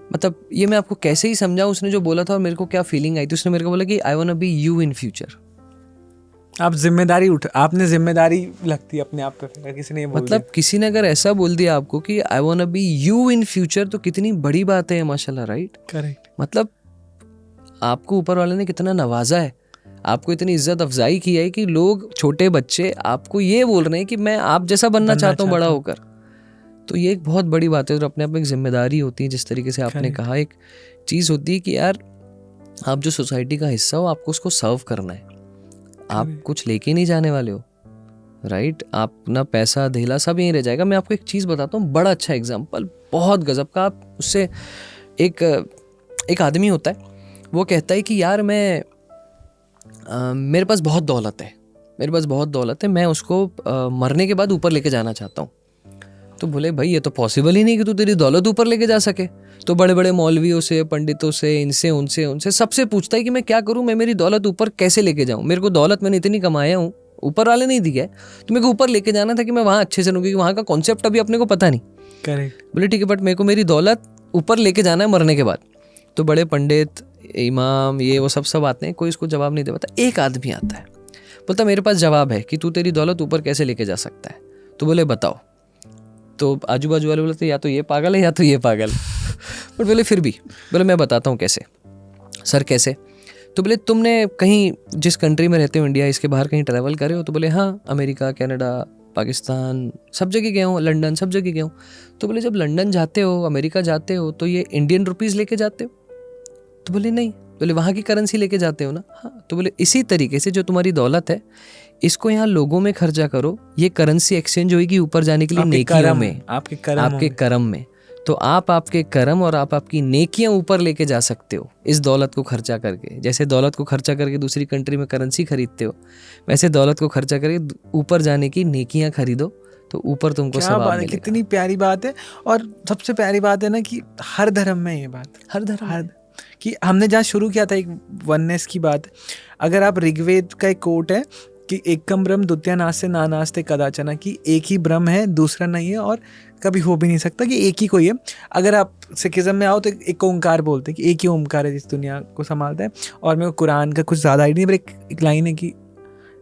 मतलब ये मैं आपको कैसे ही समझाऊं उसने जो बोला था और मेरे को क्या फीलिंग आई थी। उसने मेरे को बोला कि I want to be you in future. आपने जिम्मेदारी लगती है अपने आप पे, अगर किसी ने ये बोल मतलब किसी ने अगर ऐसा बोल दिया आपको कि I want to be you in future, तो कितनी बड़ी बात है माशाल्लाह, राइट। करेक्ट। मतलब आपको ऊपर वाले ने कितना नवाजा है, आपको इतनी इज्जत अफजाई की है कि लोग, छोटे बच्चे आपको ये बोल रहे हैं कि मैं आप जैसा बनना चाहता हूँ बड़ा होकर। तो ये एक बहुत बड़ी बात है और अपने आप में एक जिम्मेदारी होती है। जिस तरीके से आपने कहा, एक चीज़ होती है कि यार आप जो सोसाइटी का हिस्सा हो, आपको उसको सर्व करना है, आप कुछ लेके नहीं जाने वाले हो, राइट। आप ना पैसा धेला सब यहीं रह जाएगा। मैं आपको एक चीज़ बताता हूँ, बड़ा अच्छा एग्जाम्पल, बहुत गजब का। आप उससे एक आदमी होता है, वो कहता है कि यार मेरे पास बहुत दौलत है, मैं उसको मरने के बाद ऊपर लेके जाना चाहता हूँ। तो बोले भाई ये तो पॉसिबल ही नहीं कि तू तेरी दौलत ऊपर लेके जा सके। तो बड़े बड़े मौलवियों से, पंडितों से, इनसे उनसे सबसे पूछता है कि मैं क्या करूं, मैं मेरी दौलत ऊपर कैसे लेके जाऊं। मेरे को दौलत मैंने इतनी कमाया हूं, ऊपर वाले नहीं दिया है, तो मेरे को ऊपर लेके जाना था कि मैं वहाँ अच्छे से रहूँ, क्योंकि वहाँ का कॉन्सेप्ट अभी अपने को पता नहीं। करेक्ट। बोले ठीक है, बट मेरे को मेरी दौलत ऊपर लेके जाना है मरने के बाद। तो बड़े पंडित, इमाम, ये वो सब आते हैं, कोई इसको जवाब नहीं दे पाता। एक आदमी आता है, बोलता मेरे पास जवाब है कि तू तेरी दौलत ऊपर कैसे लेके जा सकता है। तो बोले बताओ। तो आजू बाजू वाले बोलते या तो ये पागल है या तो ये पागल बट बोले फिर भी, बोले मैं बताता हूँ कैसे। सर कैसे? तो बोले तुमने कहीं जिस कंट्री में रहते हो, इंडिया, इसके बाहर कहीं ट्रैवल करे हो? तो बोले हाँ, अमेरिका, कनाडा, पाकिस्तान, सब जगह गया हूँ, लंदन, सब जगह गया हूँ। तो बोले जब लंदन जाते हो, अमेरिका जाते हो, तो ये इंडियन रुपीज़ लेके जाते हो? तो बोले नहीं। बोले वहाँ की करेंसी लेके जाते हो ना? हाँ। तो बोले इसी तरीके से जो तुम्हारी दौलत है, इसको यहाँ लोगों में खर्चा करो, ये करेंसी एक्सचेंज होगी ऊपर जाने के लिए नेकियों में, आपके कर्म में। तो आप आपके कर्म और आप आपकी नेकियां ऊपर लेके जा सकते हो इस दौलत को खर्चा करके। जैसे दौलत को खर्चा करके दूसरी कंट्री में करेंसी खरीदते हो, वैसे दौलत को खर्चा करके ऊपर जाने की नेकियां खरीदो, तो ऊपर तुमको सवाब मिलेगा। कितनी प्यारी बात है। और सबसे प्यारी बात है ना कि हर धर्म में ये बात, हर धर्म कि हमने जहाँ शुरू किया था एक वननेस की बात। अगर आप ऋग्वेद का एक कोट है कि एकम ब्रह्म द्वितीय नास्ते नानास्ते कदाचन, कि एक ही ब्रह्म है, दूसरा नहीं है, और कभी हो भी नहीं सकता कि एक ही कोई है। अगर आप सिखिज्म में आओ तो एक ओंकार बोलते हैं कि एक ही ओंकार है जिस दुनिया को संभालता है। और मेरे को कुरान का कुछ ज़्यादा आइडिया नहीं, पर एक लाइन है कि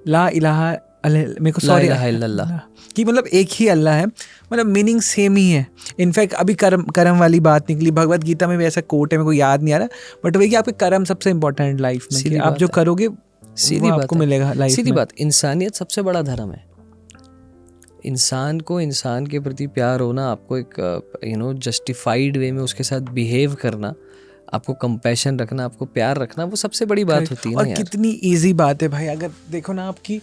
ला इलाहा मेरे को ला सॉरी इलाहा इल्लल्लाह, कि मतलब एक ही अल्लाह है, मतलब मीनिंग सेम ही है। इनफैक्ट अभी कर्म वाली बात निकली, भगवत गीता में भी ऐसा कोट है, मेरे को याद नहीं आ रहा, बट वही कि आपके कर्म सबसे इंपॉर्टेंट लाइफ में, कि आप जो करोगे सीधी वो बात आपको है, मिलेगा लाइफ में। सीधी बात, इंसानियत सबसे बड़ा धर्म है। इंसान को इंसान के प्रति प्यार होना, आपको एक जस्टिफाइड वे में उसके साथ बिहेव करना, आपको कंपैशन रखना, आपको प्यार रखना, वो सबसे बड़ी बात होती है ना और यार। कितनी इजी बात है भाई। अगर देखो ना आपकी,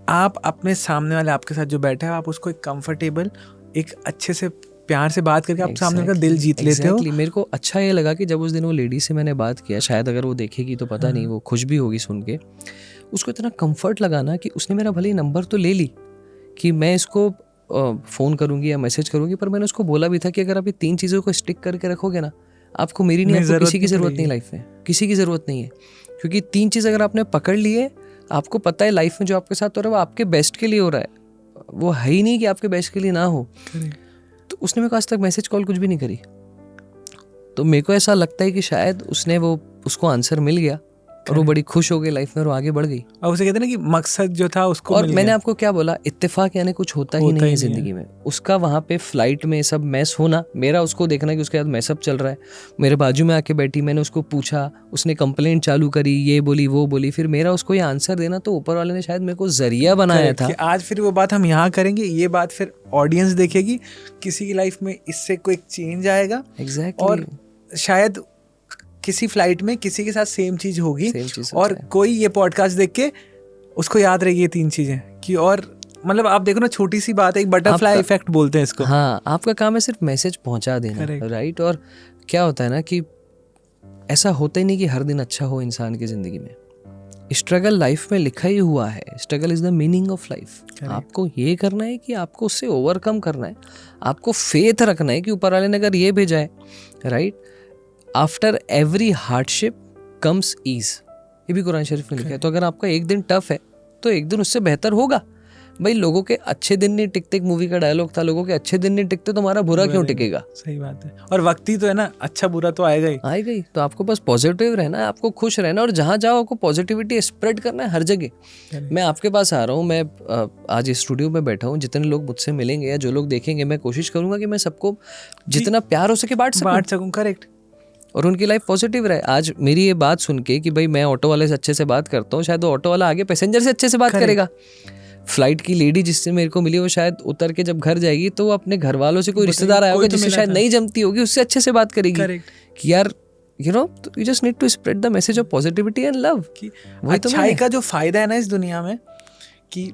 आप अपने सामने वाले आपके साथ जो बैठा है, आप उसको एक कंफर्टेबल, एक अच्छे से प्यार से बात करके आप सामने का दिल जीत लेते हो। मेरे को अच्छा ये लगा कि जब उस दिन वो लेडी से मैंने बात किया, शायद अगर वो देखेगी तो पता नहीं, वो खुश भी होगी सुन के, उसको इतना कंफर्ट लगा ना कि उसने मेरा भले ही नंबर तो ले ली कि मैं इसको फ़ोन करूँगी या मैसेज करूँगी, पर मैंने उसको बोला भी था कि अगर आप ये 3 चीज़ों को स्टिक करके रखोगे ना, आपको मेरी नहीं, आपको किसी की ज़रूरत नहीं लाइफ में, किसी की ज़रूरत नहीं है। क्योंकि 3 चीज़ अगर आपने पकड़ लिए, आपको पता है लाइफ में जो आपके साथ हो रहा है वो आपके बेस्ट के लिए हो रहा है, वो है ही नहीं कि आपके बेस्ट के लिए ना हो। तो उसने मेरे को आज तक मैसेज कॉल कुछ भी नहीं करी। तो मेरे को ऐसा लगता है कि शायद उसको आंसर मिल गया और वो बड़ी खुश हो गई लाइफ में और आगे बढ़ गई। और उसे कहते हैं ना कि मकसद जो था उसको और मिल मैंने गया। आपको क्या बोला, इत्तेफाक यानी कुछ होता ही नहीं है जिंदगी में। उसका वहाँ पे फ्लाइट में सब मैस होना, मेरा उसको देखना कि उसके साथ मैसअप चल रहा है, मेरे बाजू में आके बैठी, मैंने उसको पूछा, उसने कंप्लेंट चालू करी, ये बोली वो बोली, फिर मेरा उसको ये आंसर देना, तो ऊपर वाले ने शायद मेरे को जरिया बनाया था। आज फिर वो बात हम यहाँ करेंगे, ये बात फिर ऑडियंस देखेगी, किसी की लाइफ में इससे कोई चेंज आएगा। एग्जैक्टली। और शायद किसी फ्लाइट में किसी के साथ सेम चीज होगी, और कोई ये पॉडकास्ट देख के उसको याद रहेगी ये 3 चीजें कि, और मतलब आप देखो ना, छोटी सी बात है, एक बटरफ्लाई इफेक्ट बोलते हैं इसको। हाँ, आपका काम है सिर्फ मैसेज पहुंचा देना, राइट। और क्या होता है ना कि ऐसा होता ही नहीं कि हर दिन अच्छा हो इंसान की जिंदगी में। स्ट्रगल लाइफ में लिखा ही हुआ है, struggle is the meaning of life. आपको ये करना है कि आपको उससे ओवरकम करना है, आपको फेथ रखना है कि ऊपर वाले ने अगर ये भेजा है, right, after every hardship comes ease, ये भी कुरान शरीफ में लिखा है। तो अगर आपका एक दिन टफ है तो एक दिन उससे बेहतर होगा। भाई लोगों के अच्छे दिन नहीं टिकते, एक मूवी का डायलॉग था, लोगों के अच्छे दिन नहीं टिकते तो हमारा बुरा क्यों टिकेगा। सही बात है। और वक्त ही तो है ना, अच्छा बुरा तो आएगा ही। आएगा ही। तो आपको बस पॉजिटिव रहना है, आपको खुश रहना है, और जहाँ जाओ आपको पॉजिटिविटी स्प्रेड करना है हर जगह। मैं आपके पास आ रहा हूँ, मैं आज इस स्टूडियो में बैठा हूँ, जितने लोग मुझसे मिलेंगे या जो लोग देखेंगे, मैं कोशिश करूंगा कि मैं सबको जितना प्यार हो सके बांट सकूँ। करेक्ट। और उनकी लाइफ पॉजिटिव रहे। आज मेरी ये बात सुन के कि भाई मैं ऑटो वाले से अच्छे से बात करता हूँ, शायद वो ऑटो वाला आगे पैसेंजर से अच्छे से बात करेगा। फ्लाइट की लेडी जिससे मेरे को मिली, वो शायद उतर के जब घर जाएगी तो वो अपने घर वालों से, कोई रिश्तेदार आया होगा जिससे शायद नहीं जमती होगी, उससे अच्छे से बात करेगी कि यार you just need to spread the message of positivity and love. अच्छाई का जो फायदा है ना इस दुनिया में, कि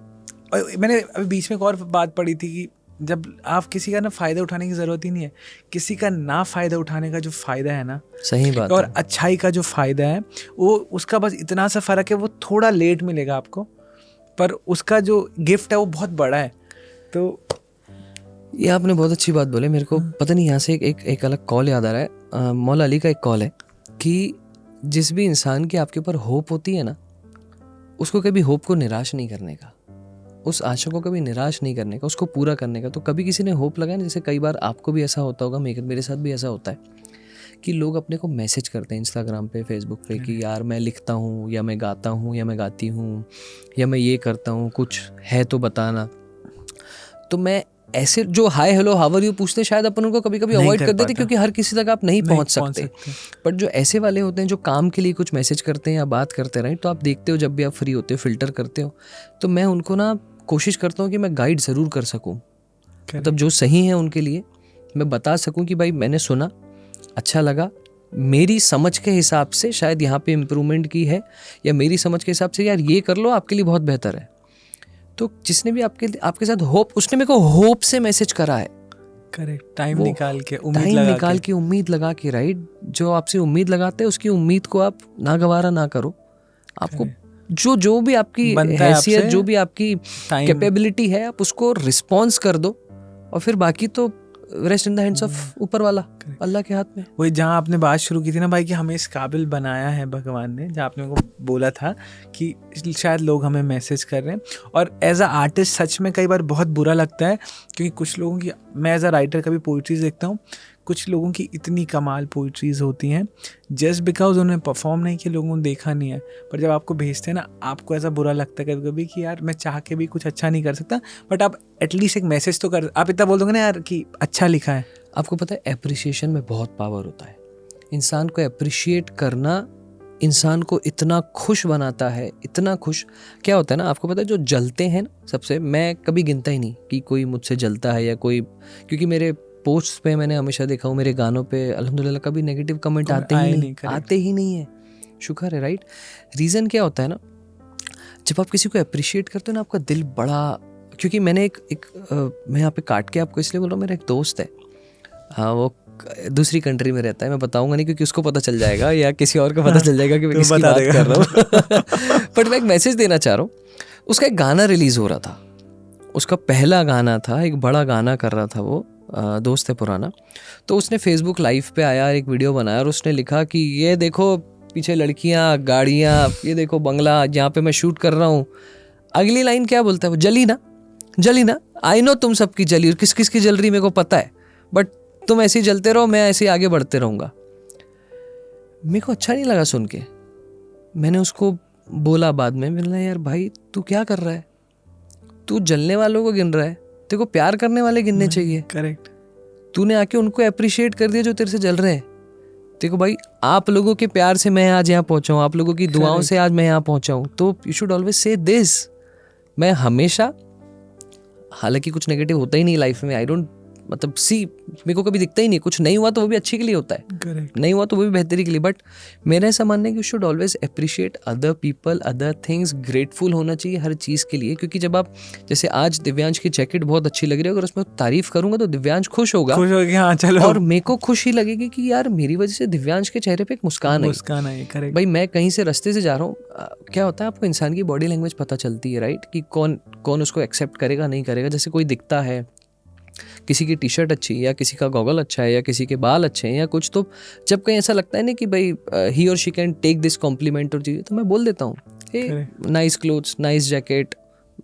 मैंने अभी बीच में एक और बात पढ़ी थी कि जब आप किसी का ना फायदा उठाने की जरूरत ही नहीं है, किसी का ना फायदा उठाने का जो फायदा है ना, सही बात, और अच्छाई का जो फायदा है वो, उसका बस इतना सा फर्क है, वो थोड़ा लेट मिलेगा आपको, पर उसका जो गिफ्ट है वो बहुत बड़ा है। तो ये आपने बहुत अच्छी बात बोले। मेरे को पता नहीं यहाँ से एक अलग कॉल याद आ रहा है, मौला अली का एक कॉल है कि जिस भी इंसान की आपके ऊपर होप होती है ना, उसको कभी होप को निराश नहीं करने का, उस आशा को कभी निराश नहीं करने का, उसको पूरा करने का। तो कभी किसी ने होप लगाया ना, जैसे कई बार आपको भी ऐसा होता होगा, मेरे साथ भी ऐसा होता है कि लोग अपने को मैसेज करते हैं इंस्टाग्राम पे, फेसबुक पे कि यार मैं लिखता हूँ, या मैं गाता हूँ, या मैं गाती हूँ, या मैं ये करता हूँ, कुछ है तो बताना। तो मैं ऐसे जो hi hello how are you पूछते, शायद अपन उनको कभी कभी अवॉइड कर देते, क्योंकि हर किसी तक आप नहीं पहुँच सकते। बट जो ऐसे वाले होते हैं जो काम के लिए कुछ मैसेज करते हैं या बात करते हैं, राइट, तो आप देखते हो जब भी आप फ्री होते हो, फिल्टर करते हो, तो मैं उनको ना कोशिश करता हूँ कि मैं गाइड ज़रूर कर सकूँ, मतलब जो सही है उनके लिए मैं बता सकूँ कि भाई मैंने सुना, अच्छा लगा, मेरी समझ के हिसाब से शायद यहाँ पे इम्प्रूवमेंट की है, या मेरी समझ के हिसाब से यार ये कर लो आपके लिए बहुत बेहतर है। तो जिसने भी आपके साथ होप, उसने मेरे को होप से मैसेज करा है। करेक्ट। टाइम निकाल के उम्मीद लगा के, राइट, जो आपसे उम्मीद लगाते हैं उसकी उम्मीद को आप ना गवारा ना करो। आपको जो भी आपकी हैसियत, जो भी आपकी कैपेबिलिटी है, आप उसको रिस्पॉन्स कर दो, और फिर बाकी तो rest in the hands of ऊपर वाला, अल्लाह के हाथ में। वही जहाँ आपने बात शुरू की थी ना भाई कि हमें इस काबिल बनाया है भगवान ने, जहाँ आपने को बोला था कि शायद लोग हमें मैसेज कर रहे हैं, और एज अ आर्टिस्ट सच में कई बार बहुत बुरा लगता है, क्योंकि कुछ लोगों की, मैं एज अ राइटर कभी पोइट्रीज देखता हूँ, कुछ लोगों की इतनी कमाल पोइट्रीज होती हैं जस्ट बिकॉज उन्होंने परफॉर्म नहीं किया, लोगों ने देखा नहीं है, पर जब आपको भेजते हैं ना आपको ऐसा बुरा लगता है कभी कभी कि यार मैं चाह के भी कुछ अच्छा नहीं कर सकता, बट आप एटलीस्ट एक मैसेज तो कर, आप इतना बोल दोगे ना यार कि अच्छा लिखा है। आपको पता है एप्रिसिएशन में बहुत पावर होता है। इंसान को अप्रिशिएट करना इंसान को इतना खुश बनाता है, इतना खुश। क्या होता है ना, आपको पता है जो जलते हैं ना सबसे, मैं कभी गिनता ही नहीं कि कोई मुझसे जलता है या कोई, क्योंकि मेरे पोस्ट्स पे मैंने हमेशा देखा हूँ, मेरे गानों पे अल्हम्दुलिल्लाह कभी नेगेटिव कमेंट आते ही नहीं है, शुक्र है, राइट। रीज़न क्या होता है ना, जब आप किसी को अप्रिशिएट करते हो ना आपका दिल बड़ा, क्योंकि मैंने मैं यहाँ पे काट के आपको इसलिए बोल रहा हूँ, मेरा एक दोस्त है, हाँ वो दूसरी कंट्री में रहता है, मैं बताऊंगा नहीं क्योंकि उसको पता चल जाएगा या किसी और को पता चल जाएगा कि मैं किसकी बात कर रहा हूँ। बट मैं एक मैसेज देना चाह रहा हूँ। उसका एक गाना रिलीज हो रहा था, उसका पहला गाना था, एक बड़ा गाना कर रहा था वो, दोस्त है पुराना। तो उसने फेसबुक लाइव पे आया, एक वीडियो बनाया और उसने लिखा कि ये देखो पीछे लड़कियाँ, गाड़ियाँ, ये देखो बंगला जहाँ पे मैं शूट कर रहा हूँ। अगली लाइन क्या बोलता है वो, जली ना, आई नो तुम सबकी जली, और किस किस की जल रही मेरे को पता है, बट तुम ऐसे ही जलते रहो, मैं ऐसे ही आगे बढ़ते रहूँगा। मेरे को अच्छा नहीं लगा सुन के। मैंने उसको बोला बाद में, मैंने कहा यार भाई तू क्या कर रहा है, तू जलने वालों को गिन रहा है, तेरे को प्यार करने वाले गिनने चाहिए। करेक्ट। तूने आके उनको अप्रिशिएट कर दिया जो तेरे से जल रहे हैं। देखो भाई, आप लोगों के प्यार से मैं आज यहाँ पहुँचा हूँ, आप लोगों की दुआओं से आज मैं यहाँ पहुँचा हूँ, तो you should always say this. मैं हमेशा, हालांकि कुछ नेगेटिव होता ही नहीं लाइफ में, आई डोंट, मतलब मेरे को कभी दिखता ही नहीं, कुछ नहीं हुआ तो वो भी अच्छे के लिए होता है, करेक्ट, नहीं हुआ तो वो भी बेहतरी के लिए, बट मेरा ऐसा मानना है कि you should always appreciate other people, other things, grateful होना चाहिए हर चीज़ के लिए। क्योंकि जब आप, जैसे आज दिव्यांश की जैकेट बहुत अच्छी लग रही है, अगर उसमें तारीफ करूंगा तो दिव्यांश खुश होगा, हाँ चलो, और मेरे को खुशी लगेगी कि यार मेरी वजह से दिव्यांश के चेहरे पे एक मुस्कान आई। करेक्ट भाई मैं कहीं से रास्ते से जा रहा हूँ, क्या होता है आपको इंसान की बॉडी लैंग्वेज पता चलती है, राइट, कि कौन उसको एक्सेप्ट करेगा नहीं करेगा। जैसे कोई दिखता है, किसी की टी शर्ट अच्छी है या किसी का गॉगल अच्छा है या किसी के बाल अच्छे हैं या कुछ, तो जब कहीं ऐसा लगता है ना कि भाई ही और she can take this compliment और चीज़ें, तो मैं बोल देता हूँ nice clothes, nice jacket,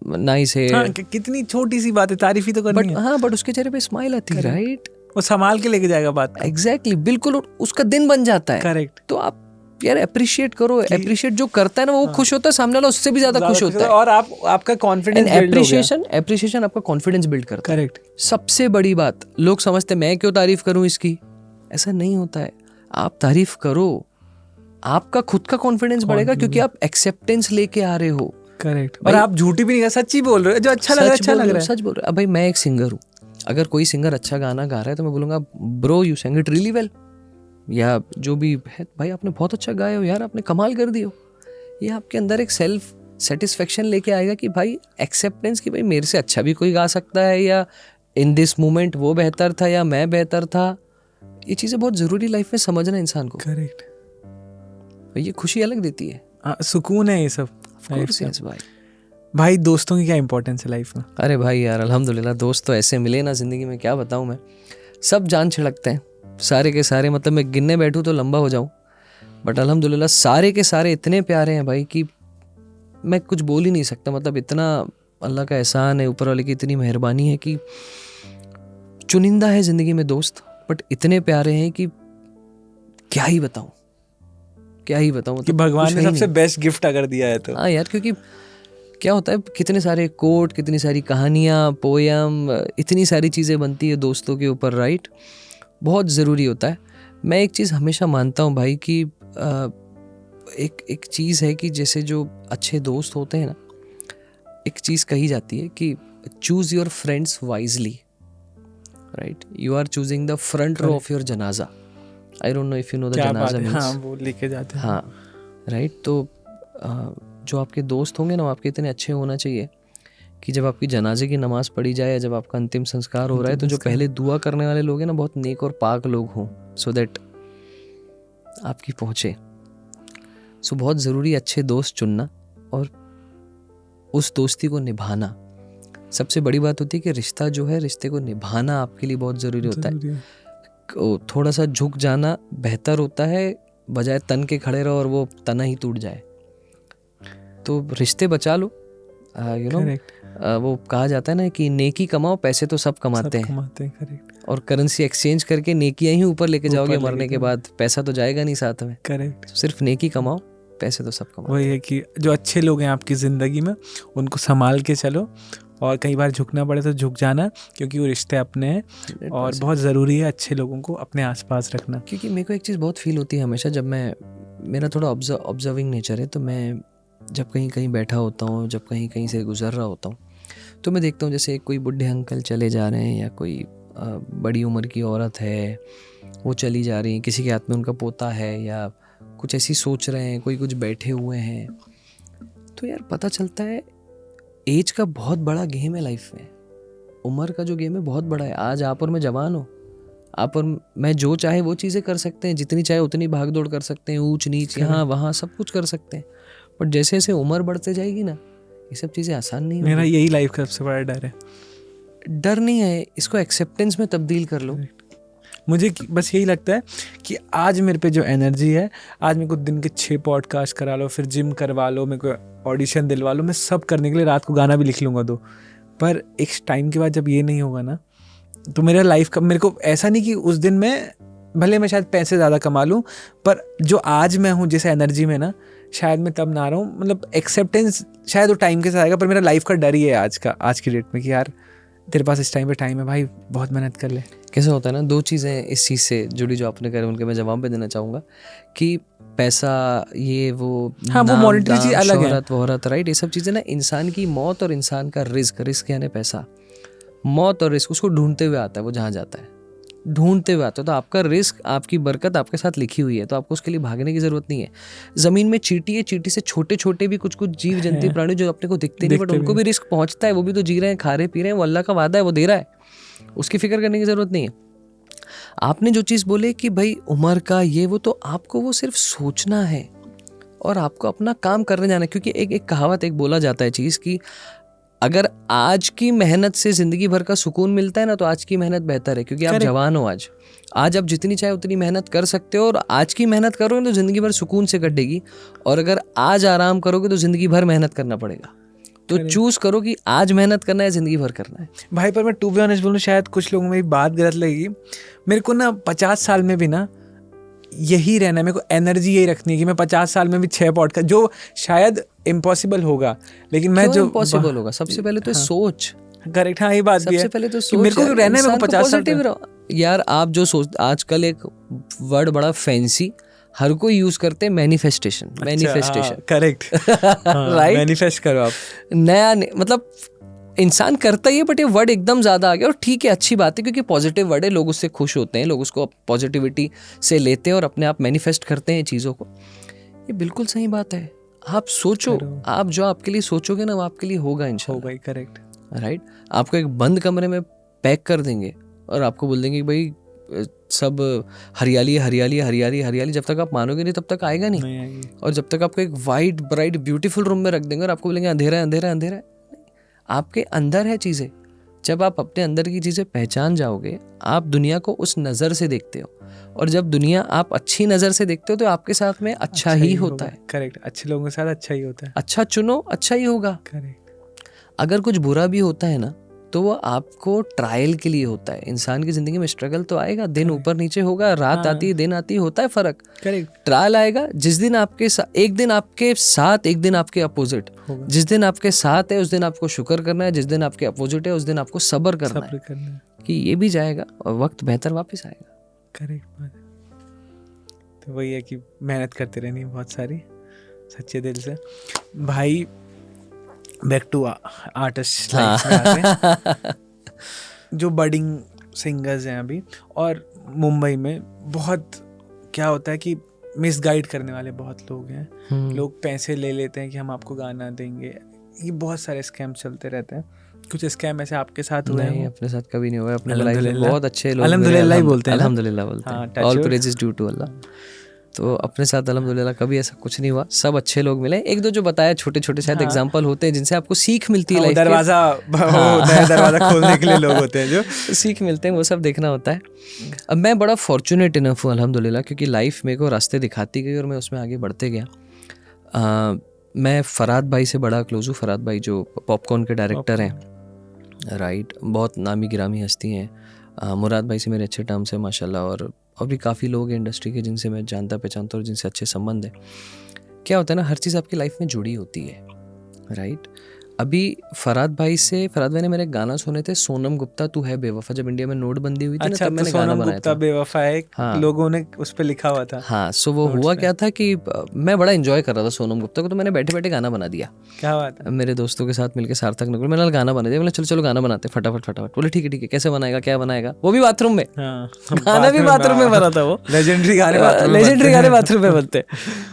nice hair. हाँ, कितनी छोटी सी बात है, तारीफ ही तो करनी है। हाँ, बट उसके चेहरे पे स्माइल आती है, राइट, वो संभाल के लेके जाएगा बात। एग्जैक्टली, बिल्कुल, उसका दिन बन जाता है। करेक्ट। तो आप यार अप्रिशिएट करो, अप्रिशिएट जो करता है ना वो खुश होता है, सामने वाला उससे भी ज्यादा खुश होता है, और आपका कॉन्फिडेंस बिल्ड हो गया। एप्रिशिएशन आपका कॉन्फिडेंस बिल्ड करता है। करेक्ट। सबसे बड़ी बात, लोग समझते हैं मैं क्यों तारीफ करूं इसकी, ऐसा नहीं होता है। आप तारीफ करो, आपका खुद का कॉन्फिडेंस बढ़ेगा, क्योंकि आप एक्सेप्टेंस लेके आ रहे हो। करेक्ट। और आप झूठी भी नहीं कर, सच्ची बोल रहे हो, जो अच्छा लग रहा है अच्छा लग रहा है, सच बोल रहे हो। अब भाई मैं एक सिंगर हूँ, अगर कोई सिंगर अच्छा गाना गा रहा है तो मैं बोलूँगा bro you sang it really well, या जो भी है, भाई आपने बहुत अच्छा गाया हो यार, आपने कमाल कर दियो। ये आपके अंदर एक सेल्फ सेटिस्फेक्शन लेके आएगा कि भाई एक्सेप्टेंस, कि भाई मेरे से अच्छा भी कोई गा सकता है, या इन दिस मोमेंट वो बेहतर था या मैं बेहतर था। ये चीज़ें बहुत ज़रूरी लाइफ में समझना इंसान को। करेक्ट। ये खुशी अलग देती है, सुकून है ये सब। भाई दोस्तों की क्या इंपॉर्टेंस है लाइफ में? अरे भाई यार अल्हम्दुलिल्लाह दोस्त तो ऐसे मिले ना ज़िंदगी में, क्या बताऊँ मैं, सब जान छिड़कते हैं सारे के सारे। मतलब मैं गिनने बैठूँ तो लंबा हो जाऊँ, बट अल्हम्दुलिल्लाह सारे के सारे इतने प्यारे हैं भाई कि मैं कुछ बोल ही नहीं सकता। मतलब इतना अल्लाह का एहसान है, ऊपर वाले की इतनी मेहरबानी है कि चुनिंदा है ज़िंदगी में दोस्त, बट इतने प्यारे हैं कि क्या ही बताऊँ। मतलब कि भगवान ने सबसे बेस्ट गिफ्ट अगर दिया है तो। हाँ यार, क्योंकि क्या होता है, कितने सारे कोट, कितनी सारी कहानियाँ, पोयम, इतनी सारी चीज़ें बनती है दोस्तों के ऊपर, राइट। बहुत ज़रूरी होता है। मैं एक चीज़ हमेशा मानता हूँ भाई कि एक चीज़ है कि जैसे जो अच्छे दोस्त होते हैं ना, एक चीज़ कही जाती है कि choose your friends wisely, right, you are choosing the front row of your जनाजा। I don't know if you know the जनाजा मींस। हाँ, वो लेके जाते हैं। हाँ, राइट। तो जो आपके दोस्त होंगे ना, वो आपके इतने अच्छे होना चाहिए कि जब आपकी जनाजे की नमाज़ पढ़ी जाए या जब आपका अंतिम संस्कार हो रहा है, तो जो पहले दुआ करने वाले लोग हैं ना, बहुत नेक और पाक लोग हों, सो दैट आपकी पहुँचे। सो बहुत ज़रूरी अच्छे दोस्त चुनना और उस दोस्ती को निभाना। सबसे बड़ी बात होती है कि रिश्ता जो है, रिश्ते को निभाना आपके लिए बहुत ज़रूरी होता है। जरूरी है। थोड़ा सा झुक जाना बेहतर होता है बजाय तन के खड़े रहो और वो तना ही टूट जाए। तो रिश्ते बचा लो, यू नो। Correct. वो कहा जाता है ना कि नेकी कमाओ, पैसे तो सब कमाते हैं, कमाते हैं, करेक्ट और करेंसी एक्सचेंज करके नेकियां ही ऊपर लेके जाओगे, ऊपर लेके मरने के जाओगे। बाद पैसा तो जाएगा नहीं साथ में। करेक्ट। सिर्फ नेकी कमाओ, पैसे तो सब कमाओ। वही है कि जो अच्छे लोग हैं आपकी ज़िंदगी में उनको संभाल के चलो, और कई बार झुकना पड़े तो झुक जाना, क्योंकि वो रिश्ते अपने हैं और बहुत ज़रूरी है अच्छे लोगों को अपने आसपास रखना। क्योंकि मेरे को एक चीज़ बहुत फील होती है हमेशा, जब मेरा थोड़ा ऑब्जर्विंग नेचर है, तो मैं जब कहीं कहीं बैठा होता हूँ, जब कहीं कहीं से गुजर रहा होता हूँ, तो मैं देखता हूँ जैसे कोई बूढ़े अंकल चले जा रहे हैं, या कोई बड़ी उम्र की औरत है वो चली जा रही है, किसी के हाथ में उनका पोता है, या कुछ ऐसी सोच रहे हैं, कोई कुछ बैठे हुए हैं। तो यार पता चलता है एज का बहुत बड़ा गेम है लाइफ में, उम्र का जो गेम है बहुत बड़ा है। आज आप और मैं जवान हो, आप और मैं जो चाहे वो चीज़ें कर सकते हैं, जितनी चाहे उतनी भाग दौड़ कर सकते हैं, ऊंच नीच यहाँ वहाँ सब कुछ कर सकते हैं। बट जैसे जैसे उम्र बढ़ते जाएगी ना, ये सब चीज़ें आसान नहीं मेरा होगी। यही लाइफ का सबसे बड़ा डर है। डर नहीं है, इसको एक्सेप्टेंस में तब्दील कर लो। मुझे बस यही लगता है कि आज मेरे पे जो एनर्जी है, आज मेरे को दिन के 6 पॉडकास्ट करा लो, फिर जिम करवा लो, मेरे को ऑडिशन दिलवा लो, मैं सब करने के लिए रात को गाना भी लिख लूँगा 2। पर एक टाइम के बाद जब ये नहीं होगा ना, तो मेरा लाइफ का, मेरे को ऐसा नहीं कि उस दिन में भले मैं शायद पैसे ज़्यादा कमा लूँ, पर जो आज मैं हूँ जिस एनर्जी में ना, शायद मैं तब ना रहा हूँ। मतलब एक्सेप्टेंस शायद वो टाइम के साथ आएगा, पर मेरा लाइफ का डर ही है आज की डेट में कि यार तेरे पास इस टाइम पे टाइम है भाई, बहुत मेहनत कर ले। कैसे होता है ना, 2 चीज़ें इस चीज़ से जुड़ी जो आपने कहा, उनके मैं जवाब भी देना चाहूँगा कि पैसा, ये वो, हाँ, वो नाम, मॉनेटरी चीज़ दाम, अलग है। शोहरत वोहरत, राइट, ये सब चीज़ें ना इंसान की मौत और इंसान का रिस्क यानी पैसा, मौत और रिस्क उसको ढूंढते हुए आता है, वो जहाँ जाता है ढूंढते हुए आता है। तो आपका रिस्क, आपकी बरकत आपके साथ लिखी हुई है, तो आपको उसके लिए भागने की ज़रूरत नहीं है। ज़मीन में चींटी है, चींटी से छोटे छोटे भी कुछ कुछ जीव जंतु प्राणी जो अपने को दिखते नहीं, बट उनको भी रिस्क पहुँचता है, वो भी तो जी रहे हैं, खा रहे पी रहे हैं, वो अल्लाह का वादा है, वो दे रहा है, उसकी फिक्र करने की ज़रूरत नहीं है। आपने जो चीज़ बोले कि भाई उम्र का ये वो, तो आपको वो सिर्फ सोचना है और आपको अपना काम करने जाना है। क्योंकि एक कहावत, एक बोला जाता है चीज़ कि अगर आज की मेहनत से ज़िंदगी भर का सुकून मिलता है ना, तो आज की मेहनत बेहतर है, क्योंकि आप जवान हो। आज आप जितनी चाहे उतनी मेहनत कर सकते हो, और आज की मेहनत करोगे तो ज़िंदगी भर सुकून से कटेगी, और अगर आज आराम करोगे तो ज़िंदगी भर मेहनत करना पड़ेगा। तो चूज़ करो कि आज मेहनत करना है, ज़िंदगी भर करना है भाई। पर मैं टू बी ऑनेस्ट बोलूँ, शायद कुछ लोगों में मेरी बात गलत लगेगी, मेरे को ना 50 साल में भी ना यही रहना है, मेरे को एनर्जी यही रखनी है कि मैं 50 साल में भी 6 पॉडकास्ट, जो शायद इम्पॉसिबल होगा, लेकिन मैं जो इम्पॉसिबल होगा, सबसे पहले तो सोच। करेक्ट, हाँ, ये बात भी है। सबसे पहले तो कि मेरे को यार, रहना है, मेरे को 50 साल पॉजिटिव रहो यार। आप जो सोच, आजकल एक वर्ड बड़ा फैंसी हर कोई यूज करते हैं, मैनिफेस्टेशन। करेक्ट, राइट, मैनिफेस्ट करो आप। नया मतलब इंसान करता ही है, बट ये वर्ड एकदम ज़्यादा आ गया, और ठीक है, अच्छी बात है, क्योंकि पॉजिटिव वर्ड है, लोग उससे खुश होते हैं, लोग उसको पॉजिटिविटी से लेते हैं और अपने आप मैनिफेस्ट करते हैं चीज़ों को। ये बिल्कुल सही बात है। आप सोचो, आप जो आपके लिए सोचोगे ना, वो आपके लिए होगा इंशाल्लाह। होगा, करेक्ट, राइट। आपको एक बंद कमरे में पैक कर देंगे और आपको बोल देंगे कि भाई सब हरियाली हरियाली हरियाली हरियाली, जब तक आप मानोगे नहीं तब तक आएगा नहीं। और जब तक आपको एक वाइट ब्राइट ब्यूटीफुल रूम में रख देंगे और आपको बोलेंगे अंधेरा है अंधेरा है अंधेरा है, आपके अंदर है चीज़ें। जब आप अपने अंदर की चीज़ें पहचान जाओगे, आप दुनिया को उस नज़र से देखते हो, और जब दुनिया आप अच्छी नज़र से देखते हो तो आपके साथ में अच्छा ही होता है। करेक्ट, अच्छे लोगों के साथ अच्छा ही होता है। अच्छा चुनो, अच्छा ही होगा। करेक्ट। अगर कुछ बुरा भी होता है ना, तो वो आपको ट्रायल के लिए होता है। इंसान की ज़िंदगी में स्ट्रगल तो आएगा, दिन ऊपर नीचे होगा, रात आती है दिन आती है, होता है फ़र्क। करेक्ट, ट्रायल आएगा, जिस दिन आपके एक दिन आपके साथ, एक दिन आपके अपोजिट। जिस दिन आपके साथ है उस दिन आपको शुक्र करना है, जिस दिन आपके अपोजिट है उस दिन आपको सब्र करना है कि ये भी जाएगा और वक्त बेहतर वापस आएगा। करेक्ट बात है। तो वही है कि मेहनत करते रहनी है बहुत सारी, सच्चे दिल से। भाई बैक टू आर्टिस्ट लाइफ में आते हैं। जो बडिंग सिंगर्स हैं अभी, और मुंबई में बहुत क्या होता है कि मिसगाइड करने वाले बहुत लोग हैं। लोग पैसे ले लेते हैं कि हम आपको गाना देंगे, ये बहुत सारे स्कैम चलते रहते हैं। कुछ स्कैम ऐसे आपके साथ हुए हैं? अपने साथ कभी नहीं हुआ। अपने लाइफ में बहुत अच्छे लोग, अल्हम्दुलिल्लाह ही बोलते हैं, अल्हम्दुलिल्लाह बोलते हैं, all praises due to Allah. तो अपने साथ अल्हम्दुलिल्लाह कभी ऐसा कुछ नहीं हुआ, सब अच्छे लोग मिले। एक दो जो बताया छोटे छोटे शायद एग्जाम्पल होते हैं जिनसे आपको सीख मिलती है लाइफ दरवाजा दरवाजा खोलने के लिए लोग होते हैं जो सीख मिलते हैं, वो सब देखना होता है। अब मैं बड़ा फॉर्चुनेट इनफ हूँ अल्हम्दुलिल्लाह, क्योंकि लाइफ मेरे को रास्ते दिखाती गई और मैं उसमें आगे बढ़ते गया। मैं फ़राद भाई से बड़ा क्लोज हूँ। फ़राद भाई जो पॉपकॉर्न के डायरेक्टर हैं, राइट, बहुत नामी गिरामी हस्ती हैं। मुराद भाई से मेरे अच्छे टर्म्स हैं माशाल्लाह, और भी काफ़ी लोग हैं इंडस्ट्री के जिनसे मैं जानता पहचानता हूँ और जिनसे अच्छे संबंध हैं। क्या होता है ना, हर चीज़ आपकी लाइफ में जुड़ी होती है, राइट। अभी फ़राद भाई ने मेरे गाना सुने थे, सोनम गुप्ता तू है बेवफा, जब इंडिया में नोटबंदी हुई थी ना, तब मैंने गाना बनाया था। बेवफा है, हाँ, लोगों ने उस पे लिखा हुआ था। हाँ, सो वो हुआ क्या था कि मैं बड़ा एंजॉय कर रहा था सोनम गुप्ता को, तो मैंने बैठे बैठे गाना बना दिया। क्या बात है। मेरे दोस्तों के साथ मिलकर सार्थक नगर मैंने गाना बना दिया। बोले चलो गाना बनाते फटाफट। बोले ठीक है, कैसे बनाएगा, क्या बनाएगा, वो भी बाथरूम में। गाना भी बाथरूम में बना था वो। लेजेंडरी गाने बाथरूम में बनते।